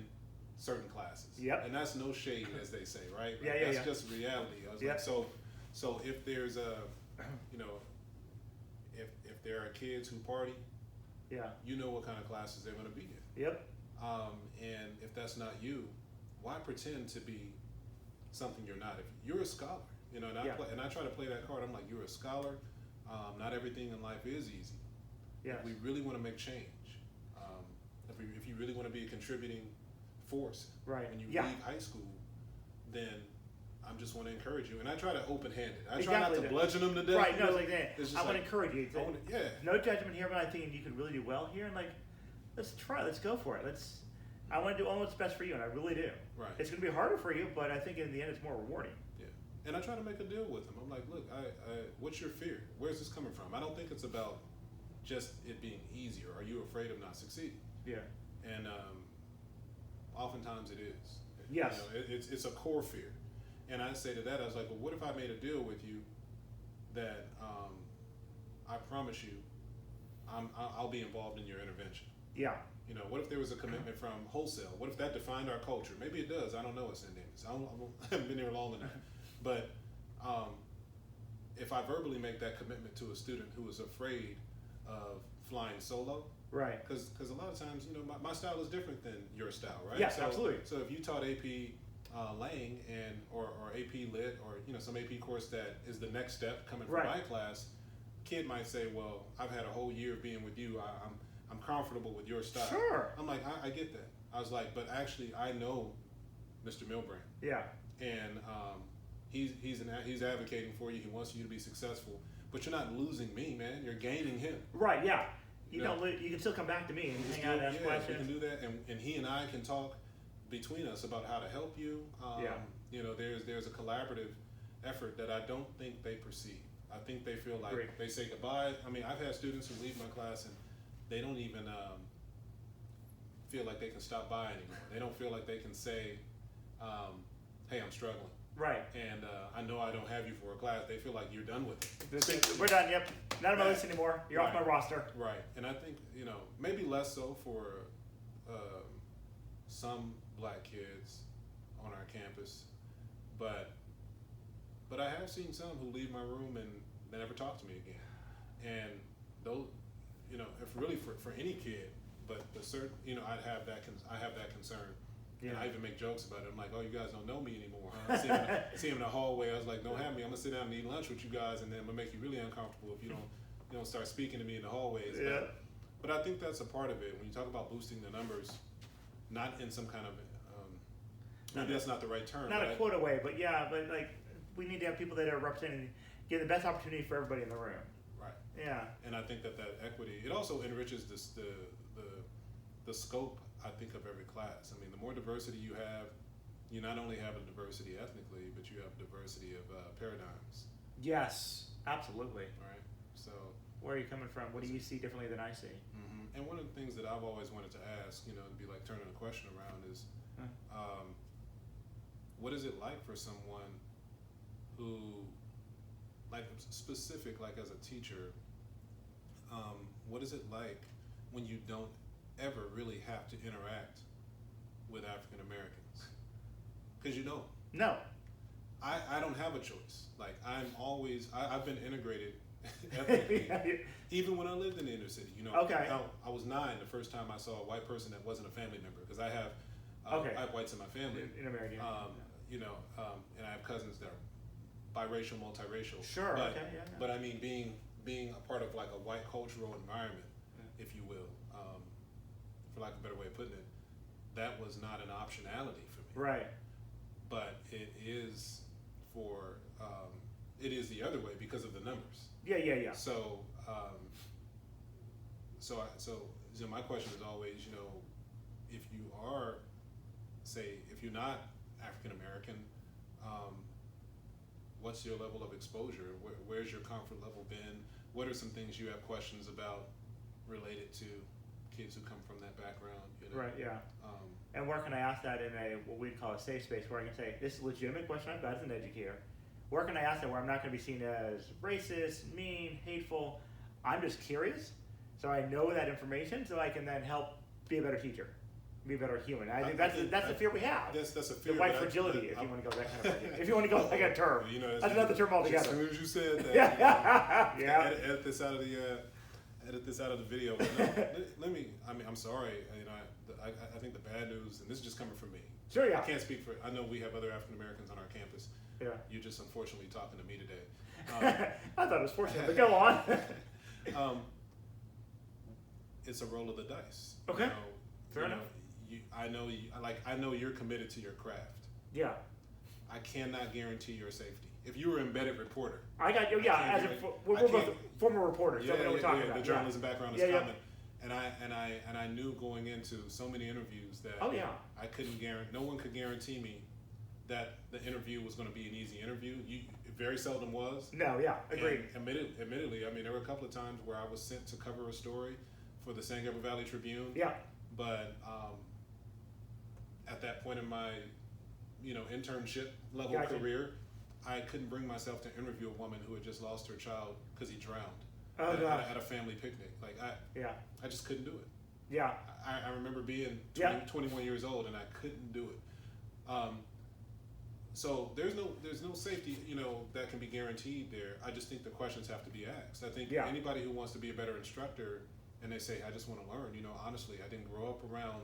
certain classes. Yep. And that's no shade, as they say, right? Yeah, That's just reality. I was like, so if there's if there are kids who party, you know what kind of classes they're going to be in. Yep. And if that's not you, why pretend to be something you're not? If you're a scholar, and I try to play that card. I'm like, you're a scholar. Not everything in life is easy. Yes. If we really want to make change, if you really want to be a contributing force, right. when you Yeah. leave high school, then I just want to encourage you. And I try to open-handed. I try Exactly. not to bludgeon them to death. Right. No, it's like that. It's just I want like, to encourage you. yeah. No judgment here, but I think you could really do well here. And let's try. Let's go for it. I want to do all what's best for you, and I really do. Right. It's going to be harder for you, but I think in the end, it's more rewarding. Yeah. And I try to make a deal with them. I'm like, look, what's your fear? Where's this coming from? I don't think it's about just it being easier. Are you afraid of not succeeding? Yeah. And oftentimes it is. Yes. It's a core fear. And I say to that, I was like, well, what if I made a deal with you that I promise you I'll be involved in your intervention? Yeah. What if there was a commitment from wholesale? What if that defined our culture? Maybe it does. I don't know at St. Davis. I haven't been here long enough. But if I verbally make that commitment to a student who is afraid of flying solo, right? Because a lot of times, my style is different than your style, right? Yes, absolutely. So if you taught AP Lang or AP Lit or some AP course that is the next step coming from my class, kid might say, well, I've had a whole year of being with you. I'm comfortable with your style. Sure. I'm like, I get that. I was like, but actually, I know Mr. Milbrand. Yeah. And he's advocating for you. He wants you to be successful. But you're not losing me, man. You're gaining him. Right. Yeah. You can still come back to me and hang out and ask questions. You can do that, and he and I can talk between us about how to help you. There's a collaborative effort that I don't think they perceive. I think they feel like they say goodbye. I mean, I've had students who leave my class and they don't even feel like they can stop by anymore. They don't feel like they can say, hey, I'm struggling. Right. And I know I don't have you for a class. They feel like you're done with it. We're done, yep. Not on my list anymore. You're off my roster. Right. And I think, maybe less so for some black kids on our campus. But I have seen some who leave my room and they never talk to me again. And those, if really for any kid, but certain, I have that concern. Yeah. And I even make jokes about it. I'm like, oh, you guys don't know me anymore, huh? See him in the hallway. I was like, don't have me. I'm gonna sit down and eat lunch with you guys, and then I'm gonna make you really uncomfortable if you don't start speaking to me in the hallways. Yeah. But I think that's a part of it. When you talk about boosting the numbers, not in some kind of maybe that's not the right term. Not a quota way, but like we need to have people that are representing, give the best opportunity for everybody in the room. Right. Yeah. And I think that equity, it also enriches the scope, I think, of every class. I mean, the more diversity you have, you not only have a diversity ethnically, but you have diversity of paradigms. Yes, absolutely. Right. So where are you coming from? What do you see differently than I see? Mm-hmm. And one of the things that I've always wanted to ask, to be like turning the question around is, what is it like for someone who, like specific, like as a teacher, what is it like when you don't ever really have to interact with African Americans? Because you don't. No. I don't have a choice. Like I've been integrated ethnically, even when I lived in the inner city. Okay. I was 9 the first time I saw a white person that wasn't a family member, because I have whites in my family. In America. And I have cousins that are biracial, multiracial. Sure. But, okay. Yeah. But I mean, being a part of like a white cultural environment, if you will, for lack of a better way of putting it, that was not an optionality for me. Right. But it is it is the other way because of the numbers. Yeah. So, my question is always, if you are, if you're not African American, what's your level of exposure? Where's your comfort level been? What are some things you have questions about related to kids who come from that background? Right, yeah. And where can I ask that in what we'd call a safe space, where I can say, this is a legitimate question I've got as an educator. Where can I ask that where I'm not going to be seen as racist, mean, hateful? I'm just curious, so I know that information, so I can then help be a better teacher, be a better human. I think that's the fear we have. That's a fear. The white fragility, if you want to go that kind of idea. If you want to go like a term, that's another term altogether. As soon as you said that, yeah. Edit this out of the video. But no, let me. I mean, I'm sorry. I think the bad news, and this is just coming from me. Sure, yeah. I can't speak for. I know we have other African Americans on our campus. Yeah. You're just unfortunately talking to me today. I thought it was fortunate, but go on. It's a roll of the dice. Okay. Fair enough. I know you're committed to your craft. Yeah. I cannot guarantee your safety. If you were an embedded reporter, I got you. Yeah, we're both former reporters. Yeah, so we know what we're talking about. The journalism background is common. Yeah. And I knew going into so many interviews that I couldn't guarantee. No one could guarantee me that the interview was going to be an easy interview. It very seldom was. No, yeah, agreed. And admittedly, I mean, there were a couple of times where I was sent to cover a story for the San Gabriel Valley Tribune. Yeah. But at that point in my, internship level career, I couldn't bring myself to interview a woman who had just lost her child because he drowned at a family picnic. I just couldn't do it. Yeah. I remember being 21 years old and I couldn't do it. So there's no safety, that can be guaranteed there. I just think the questions have to be asked. I think anybody who wants to be a better instructor and they say, I just want to learn, honestly, I didn't grow up around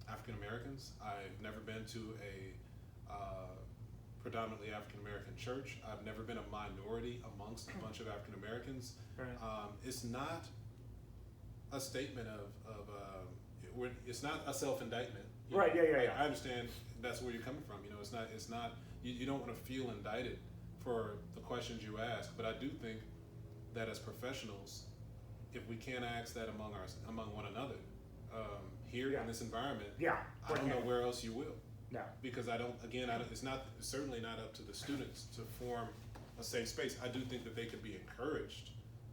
African Americans. I've never been to a predominantly African American church. I've never been a minority amongst a bunch of African Americans. Right. It's not a statement it's not a self-indictment. Right. Yeah. I understand that's where you're coming from. It's not. You don't want to feel indicted for the questions you ask, but I do think that as professionals, if we can't ask that among one another, here in this environment, I don't know where else you will. No. Because it's certainly not up to the students to form a safe space. I do think that they could be encouraged.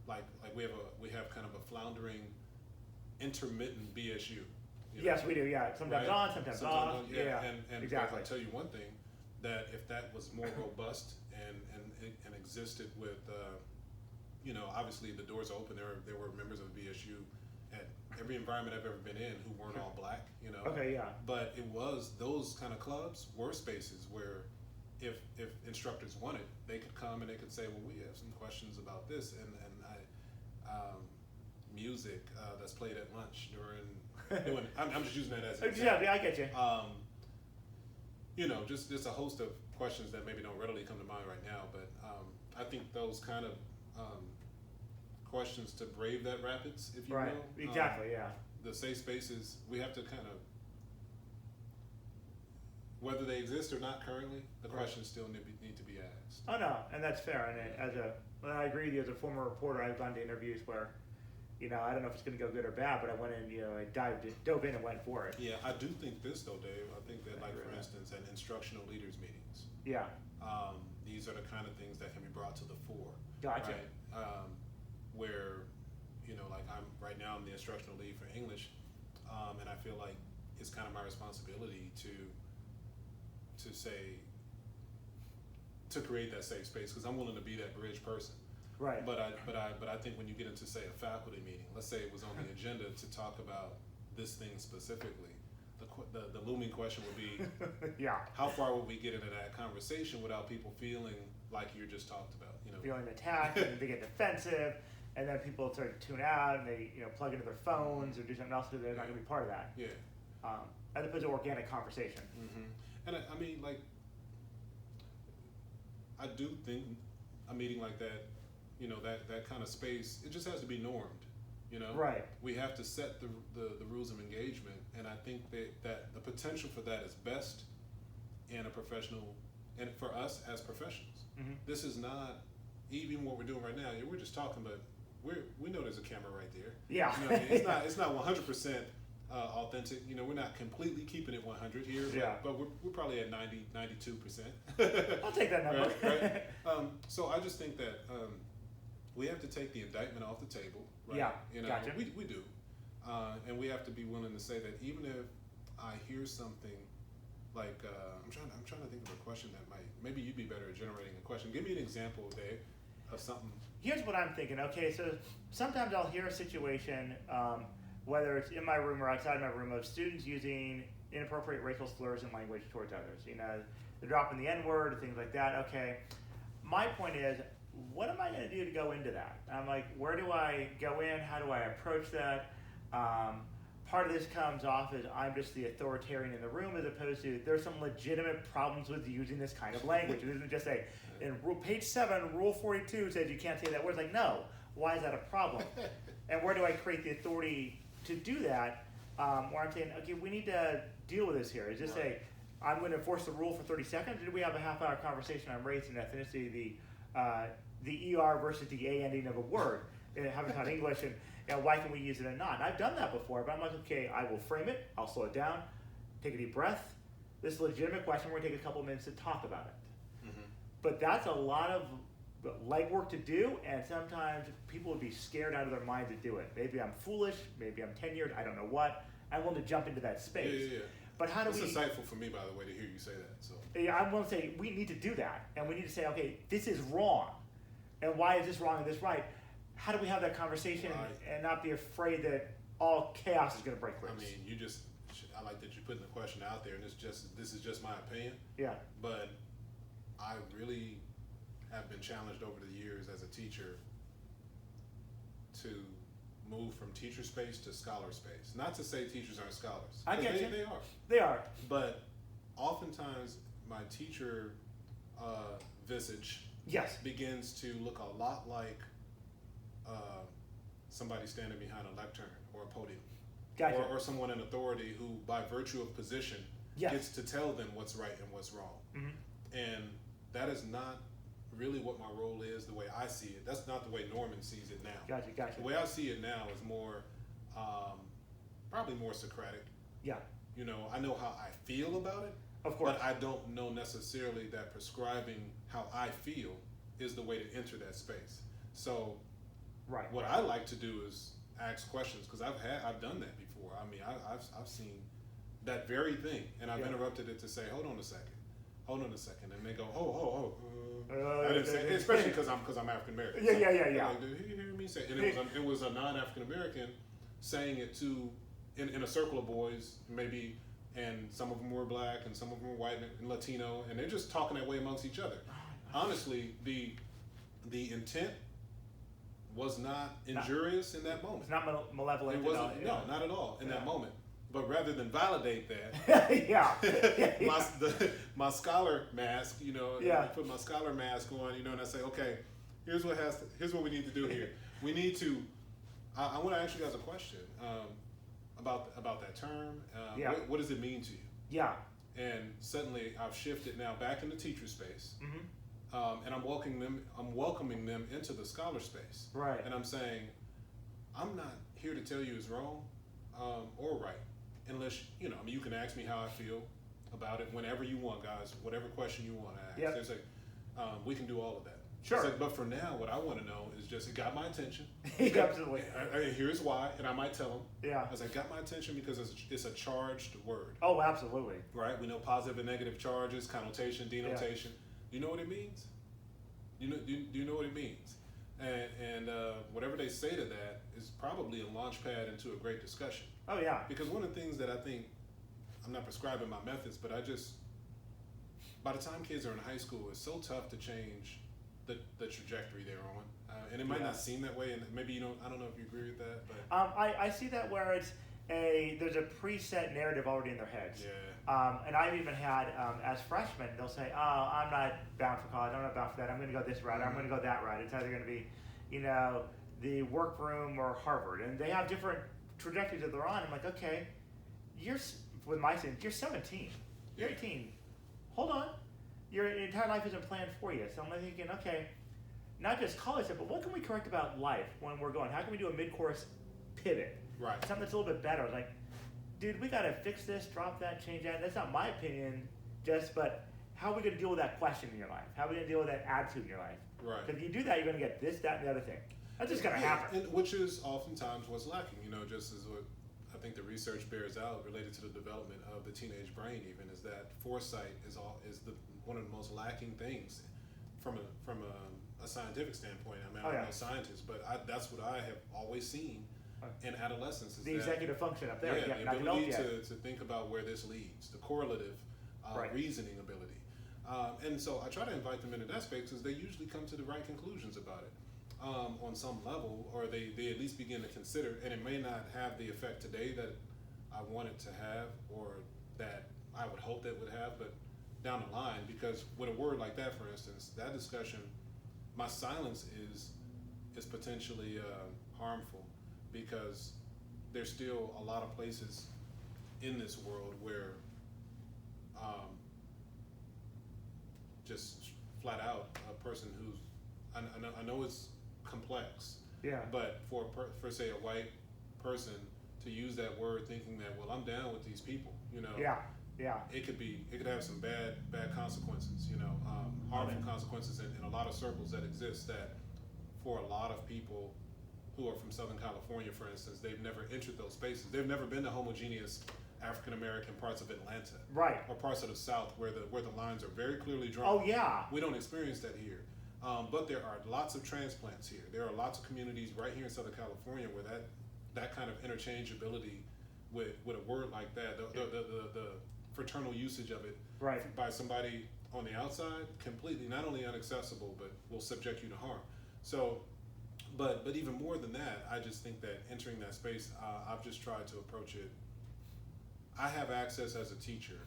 Like we have kind of a floundering, intermittent BSU. Yes, we do. Yeah, sometimes on, sometimes off. Yeah, and exactly. I'll tell you one thing, that if that was more robust and existed with, obviously the doors are open. There were members of the BSU at every environment I've ever been in who weren't all black. Okay, yeah. But it was those kind of clubs were spaces where, if instructors wanted, they could come and they could say, well, we have some questions about this, and music that's played at lunch during. I'm just using that as an example. Yeah, I get you. Just a host of questions that maybe don't readily come to mind right now, but I think those kind of questions to brave that rapids, if you will. Exactly, yeah. The safe spaces, we have to kind of, whether they exist or not currently, the questions still need to be asked. Oh no, and that's fair. And I agree with you. As a former reporter, I've gone to interviews where, I don't know if it's going to go good or bad, but I went in, I dove in and went for it. Yeah, I do think this though, Dave. I think that, for instance, at instructional leaders meetings, these are the kind of things that can be brought to the fore. Gotcha. Right? Where, I'm the instructional lead for English, and I feel like it's kind of my responsibility to create that safe space, because I'm willing to be that bridge person. Right. But I think when you get into, say, a faculty meeting, let's say it was on the agenda to talk about this thing specifically, the looming question would be, how far would we get into that conversation without people feeling like you just talked about, feeling attacked, and they get defensive, and then people start to tune out and they plug into their phones or do something else, so they're not going to be part of that. Yeah. As opposed to organic conversation. Mm-hmm. And I do think a meeting like that, that kind of space, it just has to be normed. Right. We have to set the rules of engagement, and I think that the potential for that is best in a professional, and for us as professionals. Mm-hmm. This is not even what we're doing right now. We're just talking, but we know there's a camera right there. Yeah. It's not 100% authentic. We're not completely keeping it 100 here, but we're probably at 92%. I'll take that number. Right. So I just think that we have to take the indictment off the table. Right? Yeah. Gotcha. We do, and we have to be willing to say that even if I hear something like I'm trying to think of a question that maybe you'd be better at generating a question. Give me an example, Dave, of something. Here's what I'm thinking. Okay, so sometimes I'll hear a situation, whether it's in my room or outside my room, of students using inappropriate racial slurs and language towards others. They're dropping the N-word or things like that. Okay, my point is, what am I going to do to go into that? I'm like, where do I go in? How do I approach that? Part of this comes off as I'm just the authoritarian in the room, as opposed to there's some legitimate problems with using this kind of language. It isn't just say, in page 7, rule 42 says you can't say that word. It's like, no, why is that a problem? And where do I create the authority to do that? Where I'm saying, okay, we need to deal with this here. Is this I'm going to enforce the rule for 30 seconds? Or do we have a half-hour conversation on race and ethnicity, the ER versus the A ending of a word? Having taught English, and why can we use it and not? And I've done that before, but I'm like, okay, I will frame it, I'll slow it down, take a deep breath. This is a legitimate question, we're going to take a couple minutes to talk about it. Mm-hmm. But that's a lot of legwork to do, and sometimes people would be scared out of their mind to do it. Maybe I'm foolish, maybe I'm tenured, I don't know what. I'm willing to jump into that space. Yeah. But how do It's insightful for me, by the way, to hear you say that. So yeah, I'm willing to say we need to do that, and we need to say, okay, this is wrong, and why is this wrong and this right? how do we have that conversation Right. and not be afraid that all chaos is going to break loose? I mean, I like that you're putting the question out there, and this is just my opinion. Yeah. But I really have been challenged over the years as a teacher to move from teacher space to scholar space. Not to say teachers aren't scholars. I get you. They are. They are. But oftentimes my teacher visage Yes. begins to look a lot like somebody standing behind a lectern or a podium. Gotcha. Or someone in authority who, by virtue of position, Yes. gets to tell them what's right and what's wrong. Mhm. And that is not really what my role is, the way I see it. That's not the way Norman sees it now. Gotcha. The way I see it now is more, probably more Socratic. Yeah. You know, I know how I feel about it, Of course. but I don't know necessarily that prescribing how I feel is the way to enter that space. So Right. what I like to do is ask questions, because I've done that before. I mean, I've seen that very thing, and I've Yeah. interrupted it to say, hold on a second, and they go, Uh, I didn't say, especially because I'm African American. Yeah, So yeah, they're yeah. like, did you hear me say? And it was a non-African American saying it to in a circle of boys, maybe, and some of them were black and some of them were white and Latino, and they're just talking that way amongst each other. Honestly, the intent was not injurious in that moment. It's not malevolent. It wasn't, at all. no, not at all in Yeah. that moment. But rather than validate that, Yeah. my scholar mask, you know, Yeah. I put my scholar mask on, you know, and I say, okay, here's what we need to do here. We need to. I want to ask you guys a question about that term. Yeah. What does it mean to you? Yeah. And suddenly, I've shifted now back into teacher space, Mm-hmm. and I'm welcoming them into the scholar space. Right. And I'm saying, I'm not here to tell you it's wrong or right, unless you know. I mean, you can ask me how I feel about it whenever you want, guys. Whatever question you want to ask. Yep. It's like, we can do all of that. Sure. It's like, but for now, what I want to know is just it got my attention. Absolutely. Here's why, and I might tell them. Yeah. I was like, got my attention because it's a charged word, Oh, absolutely. right? We know positive and negative charges, connotation, denotation. Do you know what it means? Do you know what it means? And whatever they say to that is probably a launch pad into a great discussion. Oh, yeah. Because one of the things that I think, I'm not prescribing my methods, but by the time kids are in high school, it's so tough to change the trajectory they're on. And it might Yeah. not seem that way, and maybe you don't, I don't know if you agree with that, but I see that where there's a preset narrative already in their heads. yeah. And I've even had, as freshmen, they'll say, oh, I'm not bound for college, I'm not bound for that, I'm going to go this route, I'm going to go that route. It's either going to be, the workroom or Harvard. And they have different trajectories that they're on. I'm like, okay, with my students, you're 17, you're 18. Hold on. Your entire life isn't planned for you. So I'm thinking, okay, not just college stuff, but what can we correct about life when we're going? How can we do a mid-course pivot? Right. Something that's a little bit better. Like, dude, we got to fix this, drop that, change that. That's not my opinion, but how are we going to deal with that question in your life? How are we going to deal with that attitude in your life? Right. Because if you do that, you're going to get this, that, and the other thing. That's just going to happen. And which is oftentimes what's lacking, just as what I think the research bears out related to the development of the teenage brain even, is that foresight is one of the most lacking things from a scientific standpoint. I mean, I'm no scientist, but that's what I have always seen in adolescence. Is the executive function up there. Yeah, the ability to think about where this leads, the correlative reasoning ability. And so I try to invite them into that space because they usually come to the right conclusions about it on some level, or they at least begin to consider, and it may not have the effect today that I want it to have, or that I would hope that it would have, but down the line, because with a word like that, for instance, that discussion, my silence is potentially harmful, because there's still a lot of places in this world where just flat out a person who's I know it's complex, but for say a white person to use that word thinking that, well, I'm down with these people, it could have some bad consequences, harmful consequences in a lot of circles that exist, that for a lot of people who are from Southern California, for instance, they've never entered those spaces. They've never been to homogeneous African American parts of Atlanta, right, or parts of the South where the lines are very clearly drawn. Oh yeah, we don't experience that here. But there are lots of transplants here. There are lots of communities right here in Southern California where that kind of interchangeability with a word like that, the fraternal usage of it Right. by somebody on the outside, completely not only inaccessible, but will subject you to harm. So, but even more than that, I just think that entering that space, I've just tried to approach it. I have access as a teacher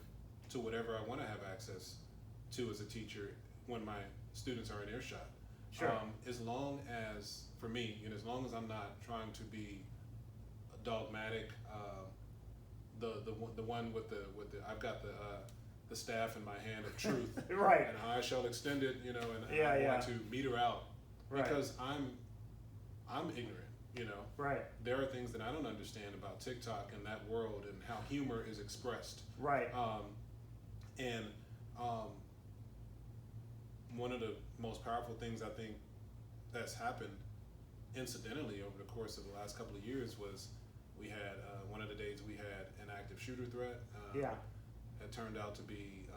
to whatever I want to have access to as a teacher when my students are in earshot. Sure. As long as, for me, and as long as I'm not trying to be dogmatic, the one with the I've got the staff in my hand of truth, Right. and I shall extend it, and Yeah, I yeah. want to meter out Right. because I'm ignorant. Right. There are things that I don't understand about TikTok and that world and how humor is expressed. Right. And one of the most powerful things I think that's happened incidentally over the course of the last couple of years was we had one of the days we had an active shooter threat. Yeah. It turned out to be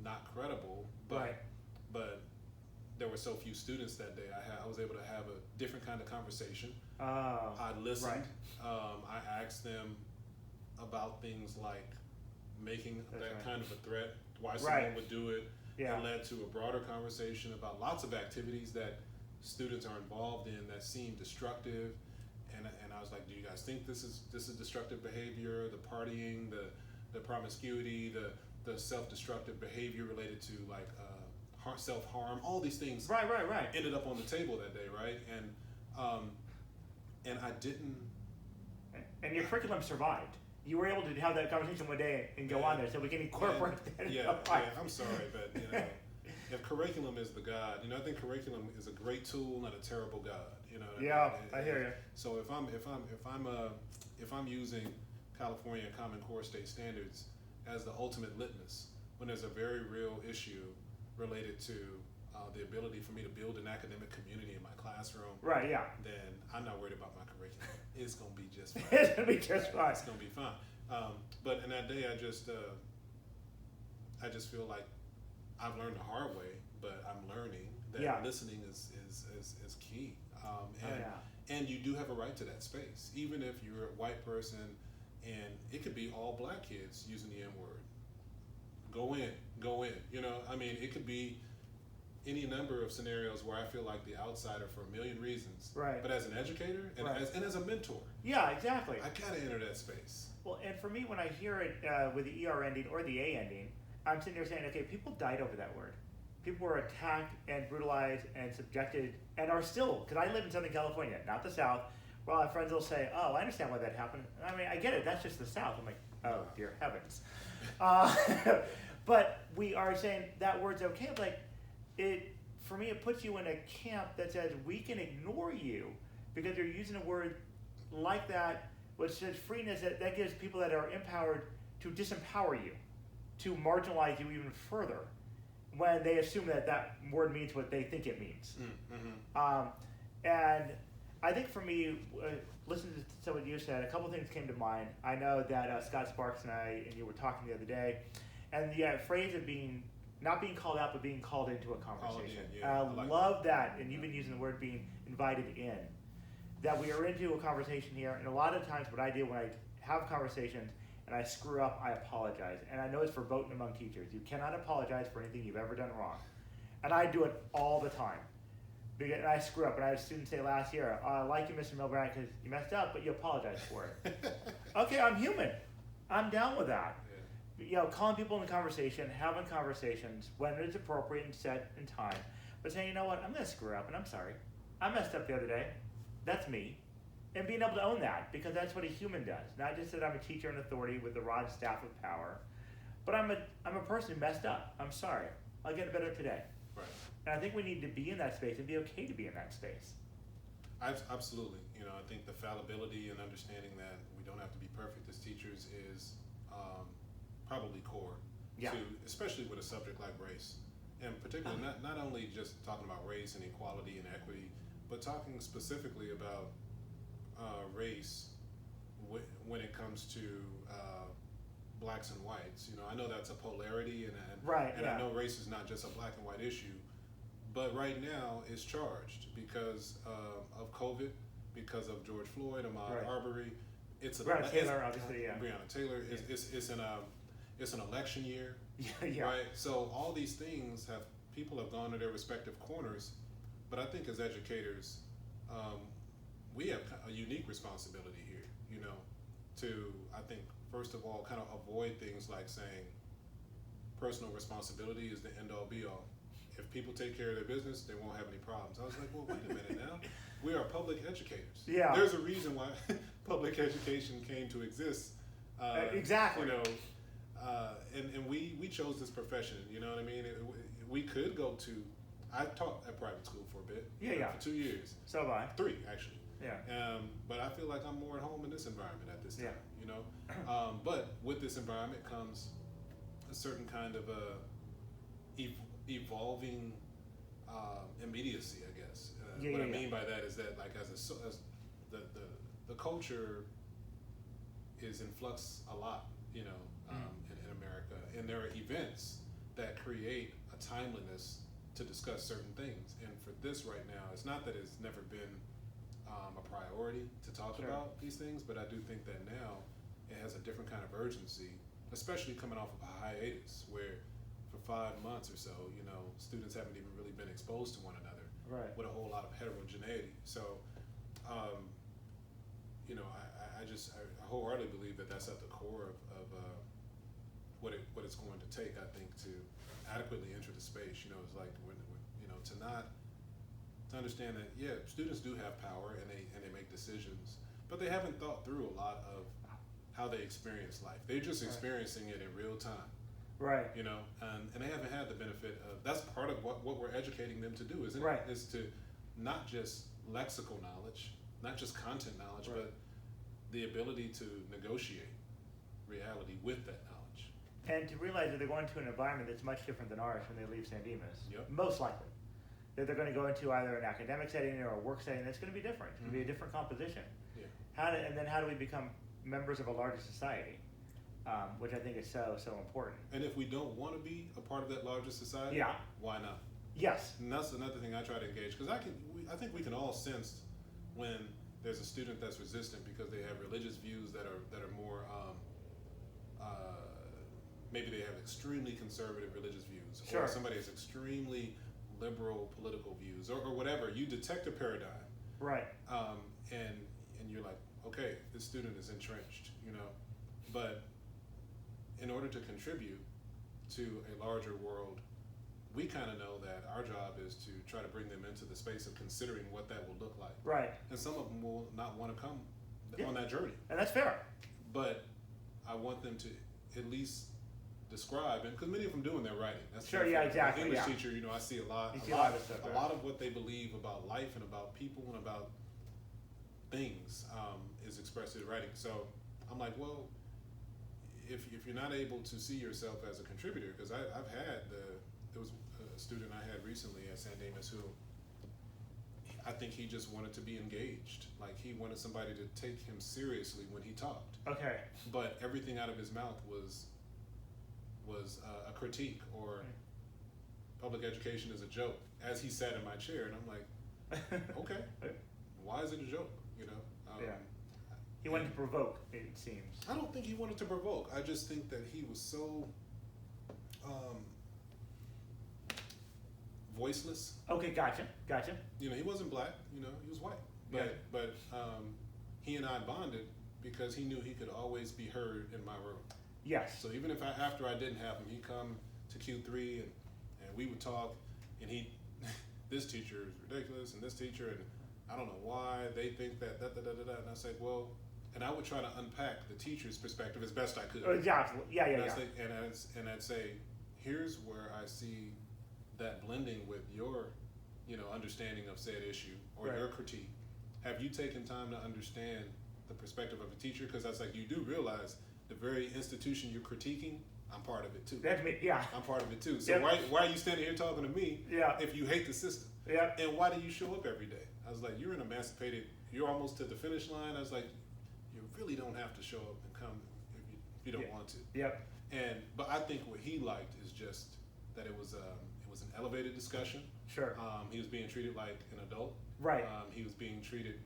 not credible, but Right. but there were so few students that day. I was able to have a different kind of conversation. Oh. I listened. Right. I asked them about things like making That's that right. kind of a threat, why Right. someone would do it. Yeah. It led to a broader conversation about lots of activities that students are involved in that seem destructive. And I was like, do you guys think this is destructive behavior? The partying, the promiscuity, the self-destructive behavior related to like self-harm, all these things Right. ended up on the table that day, right? And I didn't. And your curriculum survived. You were able to have that conversation one day and go on there, so we can incorporate that. Yeah, in our life. I'm sorry, but if curriculum is the God, I think curriculum is a great tool, not a terrible God. What Yeah, mean? I hear you. So if I'm using California Common Core state standards as the ultimate litmus, when there's a very real issue related to the ability for me to build an academic community in my classroom, Right. Yeah. then I'm not worried about my curriculum. It's gonna be just fine. It's gonna be just fine. It's gonna be fine. But in that day, I just feel like I've learned the hard way, but I'm learning that Yeah. listening is key. Oh, yeah. And you do have a right to that space, even if you're a white person, and it could be all black kids using the N word. Go in. It could be any number of scenarios where I feel like the outsider for a million reasons. Right. But as an educator and Right. as a mentor, Yeah. Exactly. I gotta enter that space. Well, and for me, when I hear it with the ER ending or the A ending, I'm sitting there saying, okay, people died over that word. People were attacked and brutalized and subjected and are still, because I live in Southern California, not the South. Well, my friends will say, oh, I understand why that happened. I mean, I get it. That's just the South. I'm like, oh, dear heavens. But we are saying that word's okay. Like, for me, it puts you in a camp that says we can ignore you because you're using a word like that, which says freeness, that gives people that are empowered to disempower you, to marginalize you even further when they assume that word means what they think it means. Mm-hmm. And I think for me, listening to what you said, a couple things came to mind. I know that Scott Sparks and you were talking the other day, and the phrase of not being called out, but being called into a conversation. Yeah, I love that, and you've been using the word being invited in. That we are into a conversation here, and a lot of times what I do when I have conversations and I screw up, I apologize. And I know it's verboten among teachers. You cannot apologize for anything you've ever done wrong. And I do it all the time. And I screw up, and I had a student say last year, I like you, Mr. Milbrand, because you messed up, but you apologized for it. Okay, I'm human. I'm down with that. Yeah. Calling people in conversation, having conversations when it's appropriate and set in time, but saying, you know what, I'm going to screw up, and I'm sorry. I messed up the other day. That's me. And being able to own that, because that's what a human does. Not just that I'm a teacher and authority with the rod and staff of power, but I'm a person who messed up. I'm sorry. I'll get better today. Right. And I think we need to be in that space and be okay to be in that space. Absolutely. I think the fallibility and understanding that we don't have to be perfect as teachers is probably core Yeah. to, especially with a subject like race. And particularly not only just talking about race and equality and equity, but talking specifically about race when it comes to blacks and whites. I know that's a polarity, and Right, and yeah. I know race is not just a black and white issue, but right now it's charged because of COVID, because of George Floyd, Ahmaud Right. Arbery. It's Breonna Taylor, obviously, yeah. Breonna Taylor. It's an election year, Yeah. right? So all these things people have gone to their respective corners, but I think as educators, we have a unique responsibility here, to, I think, first of all, kind of avoid things like saying personal responsibility is the end all be all. If people take care of their business, they won't have any problems. I was like, well, wait a minute now. We are public educators. Yeah. There's a reason why public education came to exist. Exactly. And we chose this profession, you know what I mean? We could go to, I taught at private school for a bit. Yeah. For 2 years. So have I. 3, actually. Yeah. But I feel like I'm more at home in this environment at this time, But with this environment comes a certain kind of evolving immediacy, I guess. What I mean by that is that, like, as the culture is in flux a lot, in America, and there are events that create a timeliness to discuss certain things. And for this right now, it's not that it's never been a priority to talk Sure. about these things, but I do think that now it has a different kind of urgency, especially coming off of a hiatus where for 5 months or so, students haven't even really been exposed to one another Right. with a whole lot of heterogeneity. So, I wholeheartedly believe that that's at the core of what it's going to take, I think, to adequately enter the space. It's like when to understand that, yeah, students do have power and they make decisions, but they haven't thought through a lot of how they experience life. They're just experiencing it in real time. Right. And they haven't had the benefit of, that's part of what we're educating them to do, isn't Right. it? Is to not just lexical knowledge, not just content knowledge, Right. but the ability to negotiate reality with that knowledge. And to realize that they're going to an environment that's much different than ours when they leave San Dimas. Yep. Most likely. That they're going to go into either an academic setting or a work setting that's going to be different. It's going to be a different composition. Yeah. How do we become members of a larger society? Which I think is so important. And if we don't want to be a part of that larger society, Yeah. why not? Yes. And that's another thing I try to engage, because I think we can all sense when there's a student that's resistant because they have religious views that are more maybe they have extremely conservative religious views, Sure. or somebody has extremely liberal political views, or whatever. You detect a paradigm, Right. and you're like, okay, this student is entrenched, but in order to contribute to a larger world, we kind of know that our job is to try to bring them into the space of considering what that will look like. Right. And some of them will not want to come Yeah. on that journey, And that's fair. but I want them to at least describe, and because many of them doing their writing. That's Sure, their yeah, favorite. exactly, English yeah. teacher, I see a lot, You see a lot of stuff, a right. lot of what they believe about life and about people and about things is expressed in writing. So I'm like, well, if you're not able to see yourself as a contributor, because there was a student I had recently at San Dimas who, I think he just wanted to be engaged. Like, he wanted somebody to take him seriously when he talked. Okay. But everything out of his mouth was a critique, or public education is a joke, as he sat in my chair. And I'm like, okay, why is it a joke? Yeah. He wanted to provoke, it seems. I don't think he wanted to provoke. I just think that he was so voiceless. Okay, gotcha. He wasn't black. He was white. But he and I bonded because he knew he could always be heard in my room. Yes. So even if after I didn't have him, he'd come to Q3 and we would talk, and this teacher is ridiculous, and this teacher, and I don't know why they think that, and I say, well, and I would try to unpack the teacher's perspective as best I could. Exactly. Yeah. And I'd say, here's where I see that blending with your, understanding of said issue or Right. your critique. Have you taken time to understand the perspective of a teacher? Because that's like, you do realize the very institution you're critiquing, I'm part of it too. That's me. Yeah. I'm part of it too. So Yep. why are you standing here talking to me Yeah. if you hate the system? Yeah. And why do you show up every day? I was like, you're you're almost to the finish line. I was like, you really don't have to show up and come if you don't want to. Yep. But I think what he liked is just that it was was an elevated discussion. Sure. He was being treated like an adult. Right. He was being treated.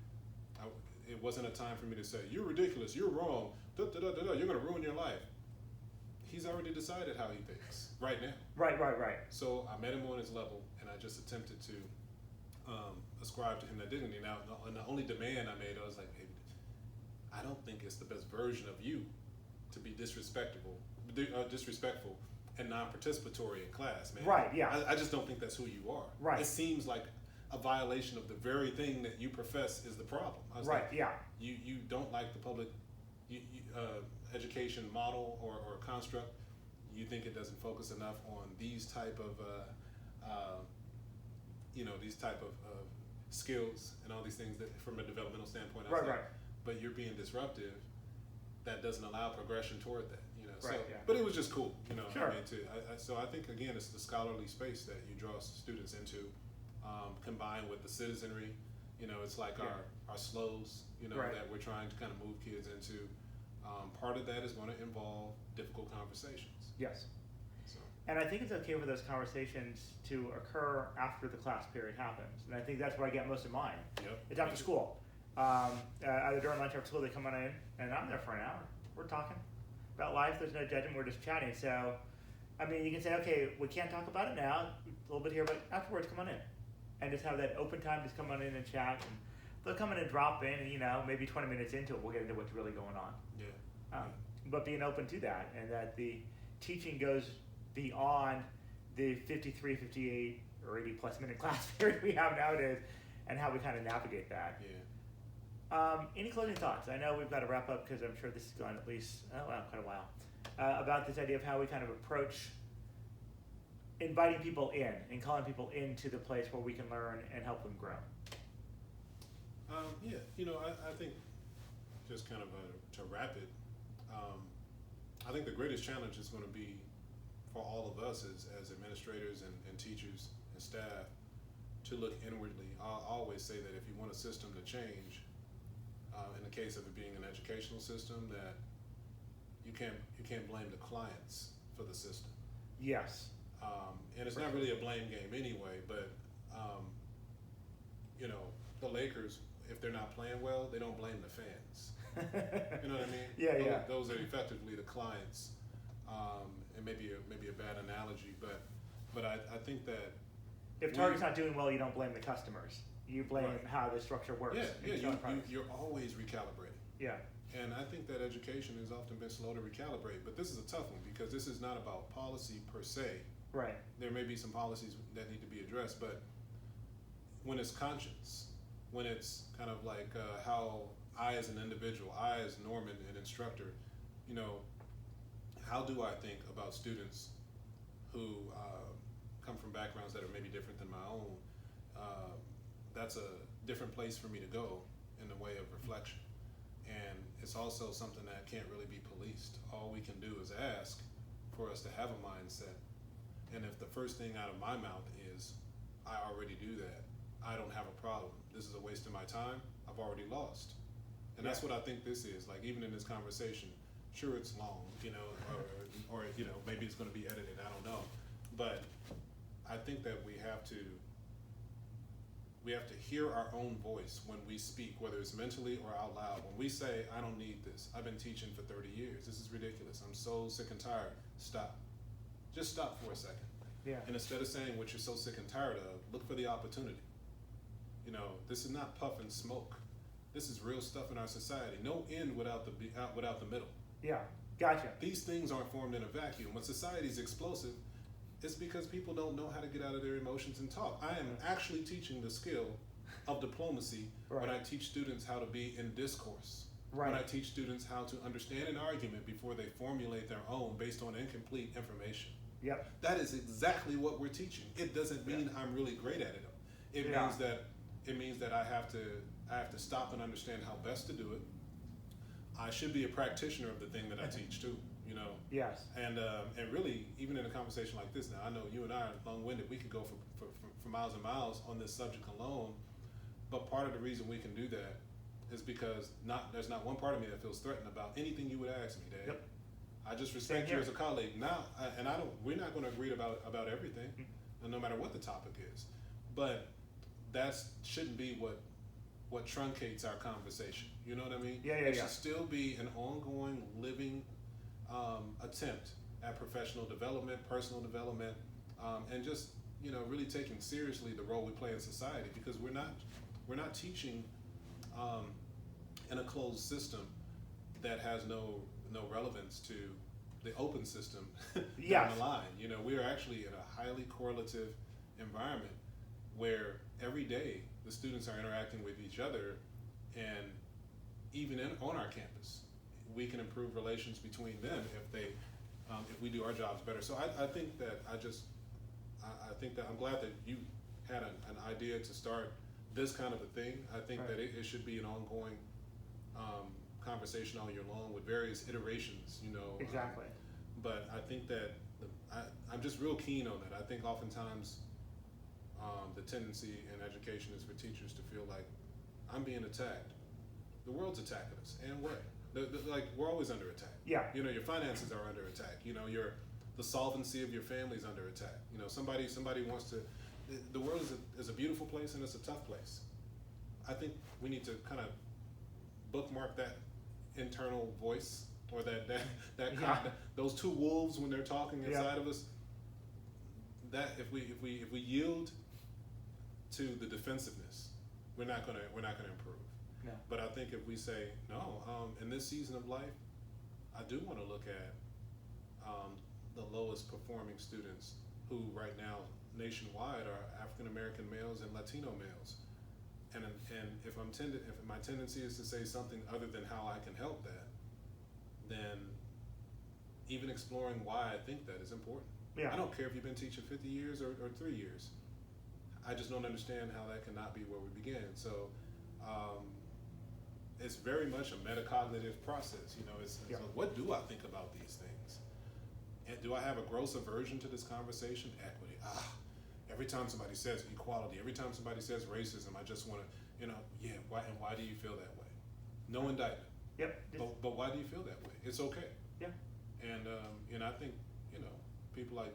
It wasn't a time for me to say, "You're ridiculous. You're wrong. Da, da, da, da, da, you're going to ruin your life." He's already decided how he thinks right now. Right. So I met him on his level, and I just attempted to ascribe to him that dignity. Now, the only demand I made, I was like, "Hey, I don't think it's the best version of you to be disrespectful and non-participatory in class, man. Right, yeah. I just don't think that's who you are. Right. It seems like a violation of the very thing that you profess is the problem." I was Right, like, yeah. You don't like the public education model or construct. You think it doesn't focus enough on these type of skills and all these things that from a developmental standpoint. I was like, but you're being disruptive. That doesn't allow progression toward that. So, but it was just cool, Sure. I mean, so I think again, it's the scholarly space that you draw students into, combined with the citizenry. It's like our slows, that we're trying to kind of move kids into. Part of that is going to involve difficult conversations. Yes. So. And I think it's okay for those conversations to occur after the class period happens. And I think that's where I get most of mine. Yep. It's after school. Either during lunch or after school, they come on in, and I'm there for an hour. We're talking about life. There's no judgment. We're just chatting. So, I mean, you can say, okay, we can't talk about it now, a little bit here, but afterwards, come on in. And just have that open time, just come on in and chat. And they'll come in and drop in, and, maybe 20 minutes into it, we'll get into what's really going on. Yeah. But being open to that, and that the teaching goes beyond the 53, 58, or 80 plus minute class period we have nowadays, and how we kind of navigate that. Yeah. Any closing thoughts? I know we've got to wrap up because I'm sure this has gone at least quite a while. About this idea of how we kind of approach inviting people in and calling people into the place where we can learn and help them grow. I think just kind of to wrap it, I think the greatest challenge is going to be for all of us as administrators and teachers and staff to look inwardly. I always say that if you want a system to change, in the case of it being an educational system, that you can't blame the clients for the system. Yes. And it's not really a blame game anyway, but the Lakers, if they're not playing well, they don't blame the fans. You know what I mean? Yeah. Those are effectively the clients, and maybe a bad analogy, but I think that if Target's not doing well, you don't blame the customers. You blame how the structure works. You're always recalibrating. Yeah. And I think that education has often been slow to recalibrate, but this is a tough one because this is not about policy per se. Right. There may be some policies that need to be addressed, but when it's conscience, when it's kind of like how I as an individual, I as Norman, an instructor, how do I think about students who come from backgrounds that are maybe different than my own? That's a different place for me to go in the way of reflection. And it's also something that can't really be policed. All we can do is ask for us to have a mindset. And if the first thing out of my mouth is, I already do that, I don't have a problem, this is a waste of my time, I've already lost. And that's what I think this is. Like, even in this conversation, sure, it's long, or maybe it's going to be edited, I don't know. But I think that we have to hear our own voice when we speak, whether it's mentally or out loud. When we say, I don't need this, I've been teaching for 30 years, this is ridiculous, I'm so sick and tired, stop. Just stop for a second. Yeah. And instead of saying what you're so sick and tired of, look for the opportunity. This is not puff and smoke. This is real stuff in our society. No end without the middle. Yeah, gotcha. These things aren't formed in a vacuum. When society's explosive, it's because people don't know how to get out of their emotions and talk. I am actually teaching the skill of diplomacy when I teach students how to be in discourse. When I teach students how to understand an argument before they formulate their own based on incomplete information. Yep. That is exactly what we're teaching. It doesn't mean I'm really great at it. It means that I have to stop and understand how best to do it. I should be a practitioner of the thing that I teach too. Yes. And really, even in a conversation like this, now I know you and I are long-winded. We could go for miles and miles on this subject alone. But part of the reason we can do that is because there's not one part of me that feels threatened about anything you would ask me, Dave. Yep. I just respect you as a colleague. Now, we're not going to agree about everything, no matter what the topic is. But that shouldn't be what truncates our conversation. You know what I mean? It should still be an ongoing, living attempt at professional development, personal development, and just really taking seriously the role we play in society, because we're not teaching in a closed system that has no relevance to the open system down the line. We are actually in a highly correlative environment where every day the students are interacting with each other, and even on our campus, we can improve relations between them if we do our jobs better. So I think that I think that I'm glad that you had an idea to start this kind of a thing. I think that it should be an ongoing conversation all year long with various iterations. Exactly. But I think that I'm just real keen on that. I think oftentimes the tendency in education is for teachers to feel like, I'm being attacked. The world's attacking us, and what? Like, we're always under attack. Yeah. Your finances are under attack. The solvency of your family is under attack. Somebody wants to. The world is a beautiful place, and it's a tough place. I think we need to kind of bookmark that internal voice, or those two wolves when they're talking inside of us. That if we yield to the defensiveness, we're not gonna improve. No. But I think if we say no, in this season of life, I do want to look at the lowest performing students, who right now nationwide are African American males and Latino males, and if my tendency is to say something other than how I can help that, then even exploring why I think that is important. Yeah. I don't care if you've been teaching 50 years or 3 years. I just don't understand how that cannot be where we begin. So it's very much a metacognitive process. It's like, what do I think about these things? And do I have a gross aversion to this conversation? Equity. Every time somebody says equality, every time somebody says racism, I just want to, why do you feel that way? No indictment. Yep. But why do you feel that way? It's okay. Yeah. And I think, people like,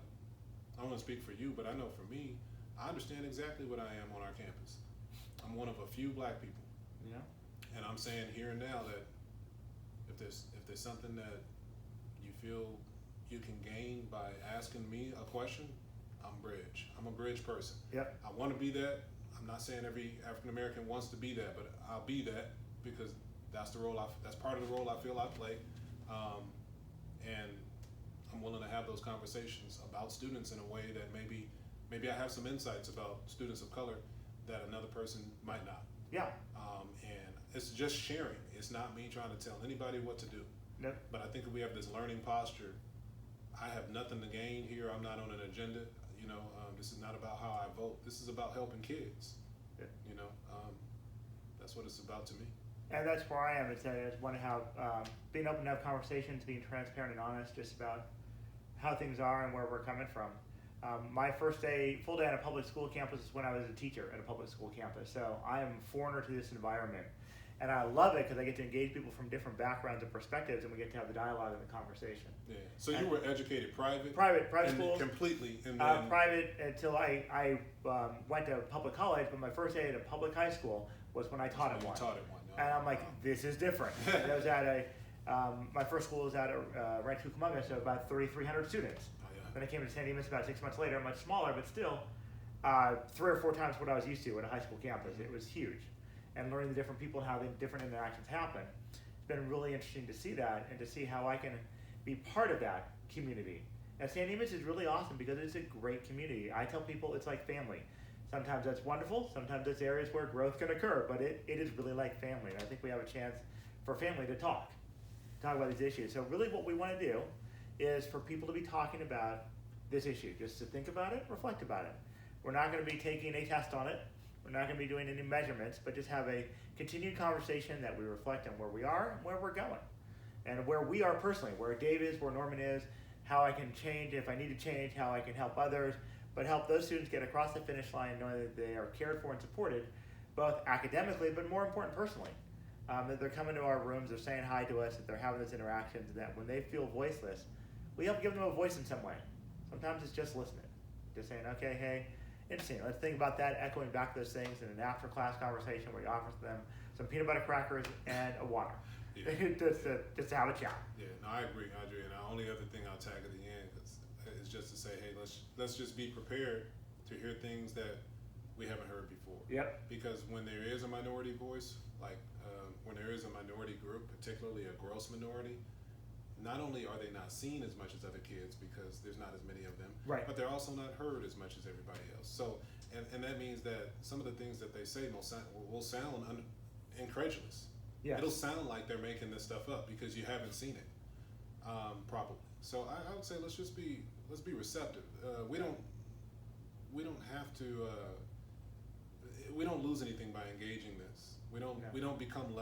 I don't want to speak for you, but I know for me, I understand exactly what I am on our campus. I'm one of a few black people. Yeah. And I'm saying here and now that if there's something that you feel you can gain by asking me a question, I'm bridge. I'm a bridge person. Yep. I want to be that. I'm not saying every African American wants to be that, but I'll be that because that's part of the role I feel I play. And I'm willing to have those conversations about students in a way that maybe I have some insights about students of color that another person might not. Yeah. And it's just sharing. It's not me trying to tell anybody what to do. Nope. But I think if we have this learning posture, I have nothing to gain here. I'm not on an agenda. This is not about how I vote. This is about helping kids. Yeah. That's what it's about to me. And that's where I am. I just want to have being open to have conversations, being transparent and honest, just about how things are and where we're coming from. My first full day on a public school campus is when I was a teacher at a public school campus. So I am a foreigner to this environment. And I love it because I get to engage people from different backgrounds and perspectives, and we get to have the dialogue and the conversation. Yeah. So you were educated private schools, completely, and then private until I went to public college. But my first day at a public high school was when I taught at one. And I'm like, this is different. And I was at my first school was at Rancho Cucamonga, so about 3,300 students. Then I came to San Dimas about 6 months later, much smaller, but still 3 or 4 times what I was used to at a high school campus. It was huge. And learning the different people and how the different interactions happen. It's been really interesting to see that and to see how I can be part of that community. And San Dimas is really awesome because it's a great community. I tell people it's like family. Sometimes that's wonderful, sometimes there's areas where growth can occur, but it is really like family. And I think we have a chance for family to talk about these issues. So really what we want to do is for people to be talking about this issue, just to think about it, reflect about it. We're not going to be taking a test on it. We're not going to be doing any measurements, but just have a continued conversation that we reflect on where we are and where we're going. And where we are personally, where Dave is, where Norman is, how I can change if I need to change, how I can help others, but help those students get across the finish line knowing that they are cared for and supported, both academically, but more important personally. That they're coming to our rooms, they're saying hi to us, that they're having those interactions, and that when they feel voiceless, we help give them a voice in some way. Sometimes it's just listening. Just saying, okay, hey, interesting. Let's think about that, echoing back those things in an after-class conversation where you offer them some peanut butter crackers and a water. Yeah. just to have a chat. Yeah, no, I agree. And the only other thing I'll tag at the end is just to say, hey, let's just be prepared to hear things that we haven't heard before. Yep. Because when there is a minority voice, like when there is a minority group, particularly a gross minority, not only are they not seen as much as other kids because there's not as many of them, right, but they're also not heard as much as everybody else. So, and that means that some of the things that they say will sound incredulous. Yes. It'll sound like they're making this stuff up because you haven't seen it probably. So I would say let's be receptive. We don't have to. We don't lose anything by engaging this. We don't become a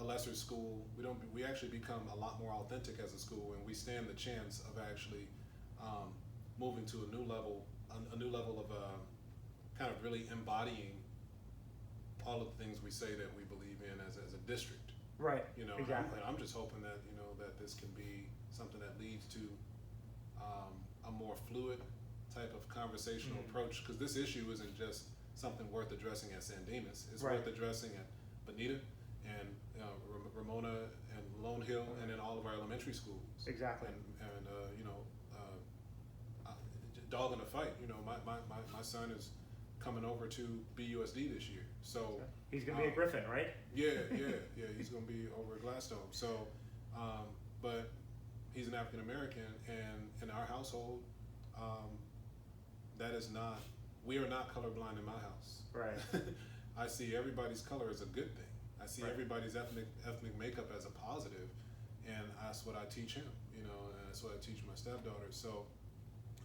lesser school. We actually become a lot more authentic as a school, and we stand the chance of actually moving to a new level of kind of really embodying all of the things we say that we believe in as a district. Right. Exactly. And I'm just hoping that that this can be something that leads to a more fluid type of conversational approach, because this issue isn't just something worth addressing at San Dimas. It's worth addressing at Bonita and Ramona and Lone Hill and in all of our elementary schools. Exactly. And dog in a fight. My son is coming over to BUSD this year, so he's gonna be a Griffin, right? Yeah. He's gonna be over at Gladstone. So, but he's an African American, and in our household, that is not. We are not colorblind in my house. Right. I see everybody's color as a good thing. I see everybody's ethnic makeup as a positive, and that's what I teach him. And that's what I teach my stepdaughter. So,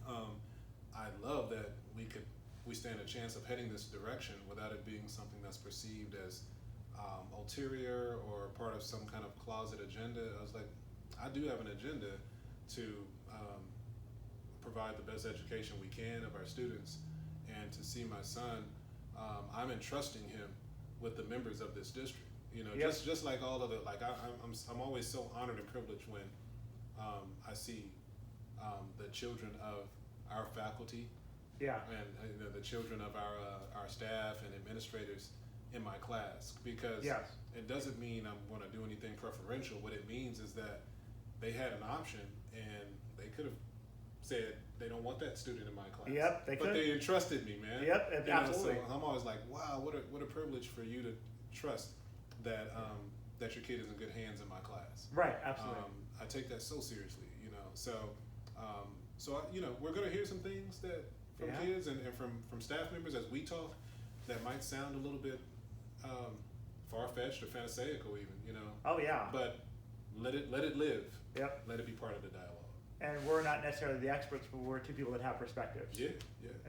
I love that we stand a chance of heading this direction without it being something that's perceived as ulterior or part of some kind of closet agenda. I was like, I do have an agenda to provide the best education we can of our students, and to see my son, I'm entrusting him with the members of this district. Just like all of the, I'm always so honored and privileged when I see the children of our faculty, and the children of our staff and administrators in my class, because it doesn't mean I'm going to do anything preferential. What it means is that they had an option, and they could have said they don't want that student in my class. Yep, but they entrusted me, man. Yep, absolutely. So I'm always like, wow, what a privilege for you to trust that that your kid is in good hands in my class. Right, absolutely. I take that so seriously, So, we're going to hear some things that from kids and from staff members as we talk that might sound a little bit far-fetched or pharisaical, even, Oh yeah. But let it live. Yep. Let it be part of the dialogue. And we're not necessarily the experts, but we're two people that have perspectives. Yeah.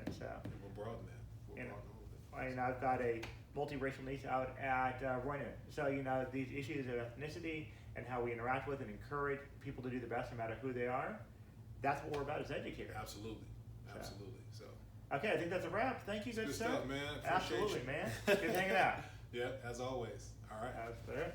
And so. And we'll broaden that. Broaden all of it. I've got a multiracial niece out at Roynan. So, these issues of ethnicity and how we interact with and encourage people to do the best no matter who they are, that's what we're about as educators. Absolutely. So. Okay, I think that's a wrap. Thank you, good stuff, man. Absolutely, man. Good hanging out. Yeah, as always. All right. That's fair.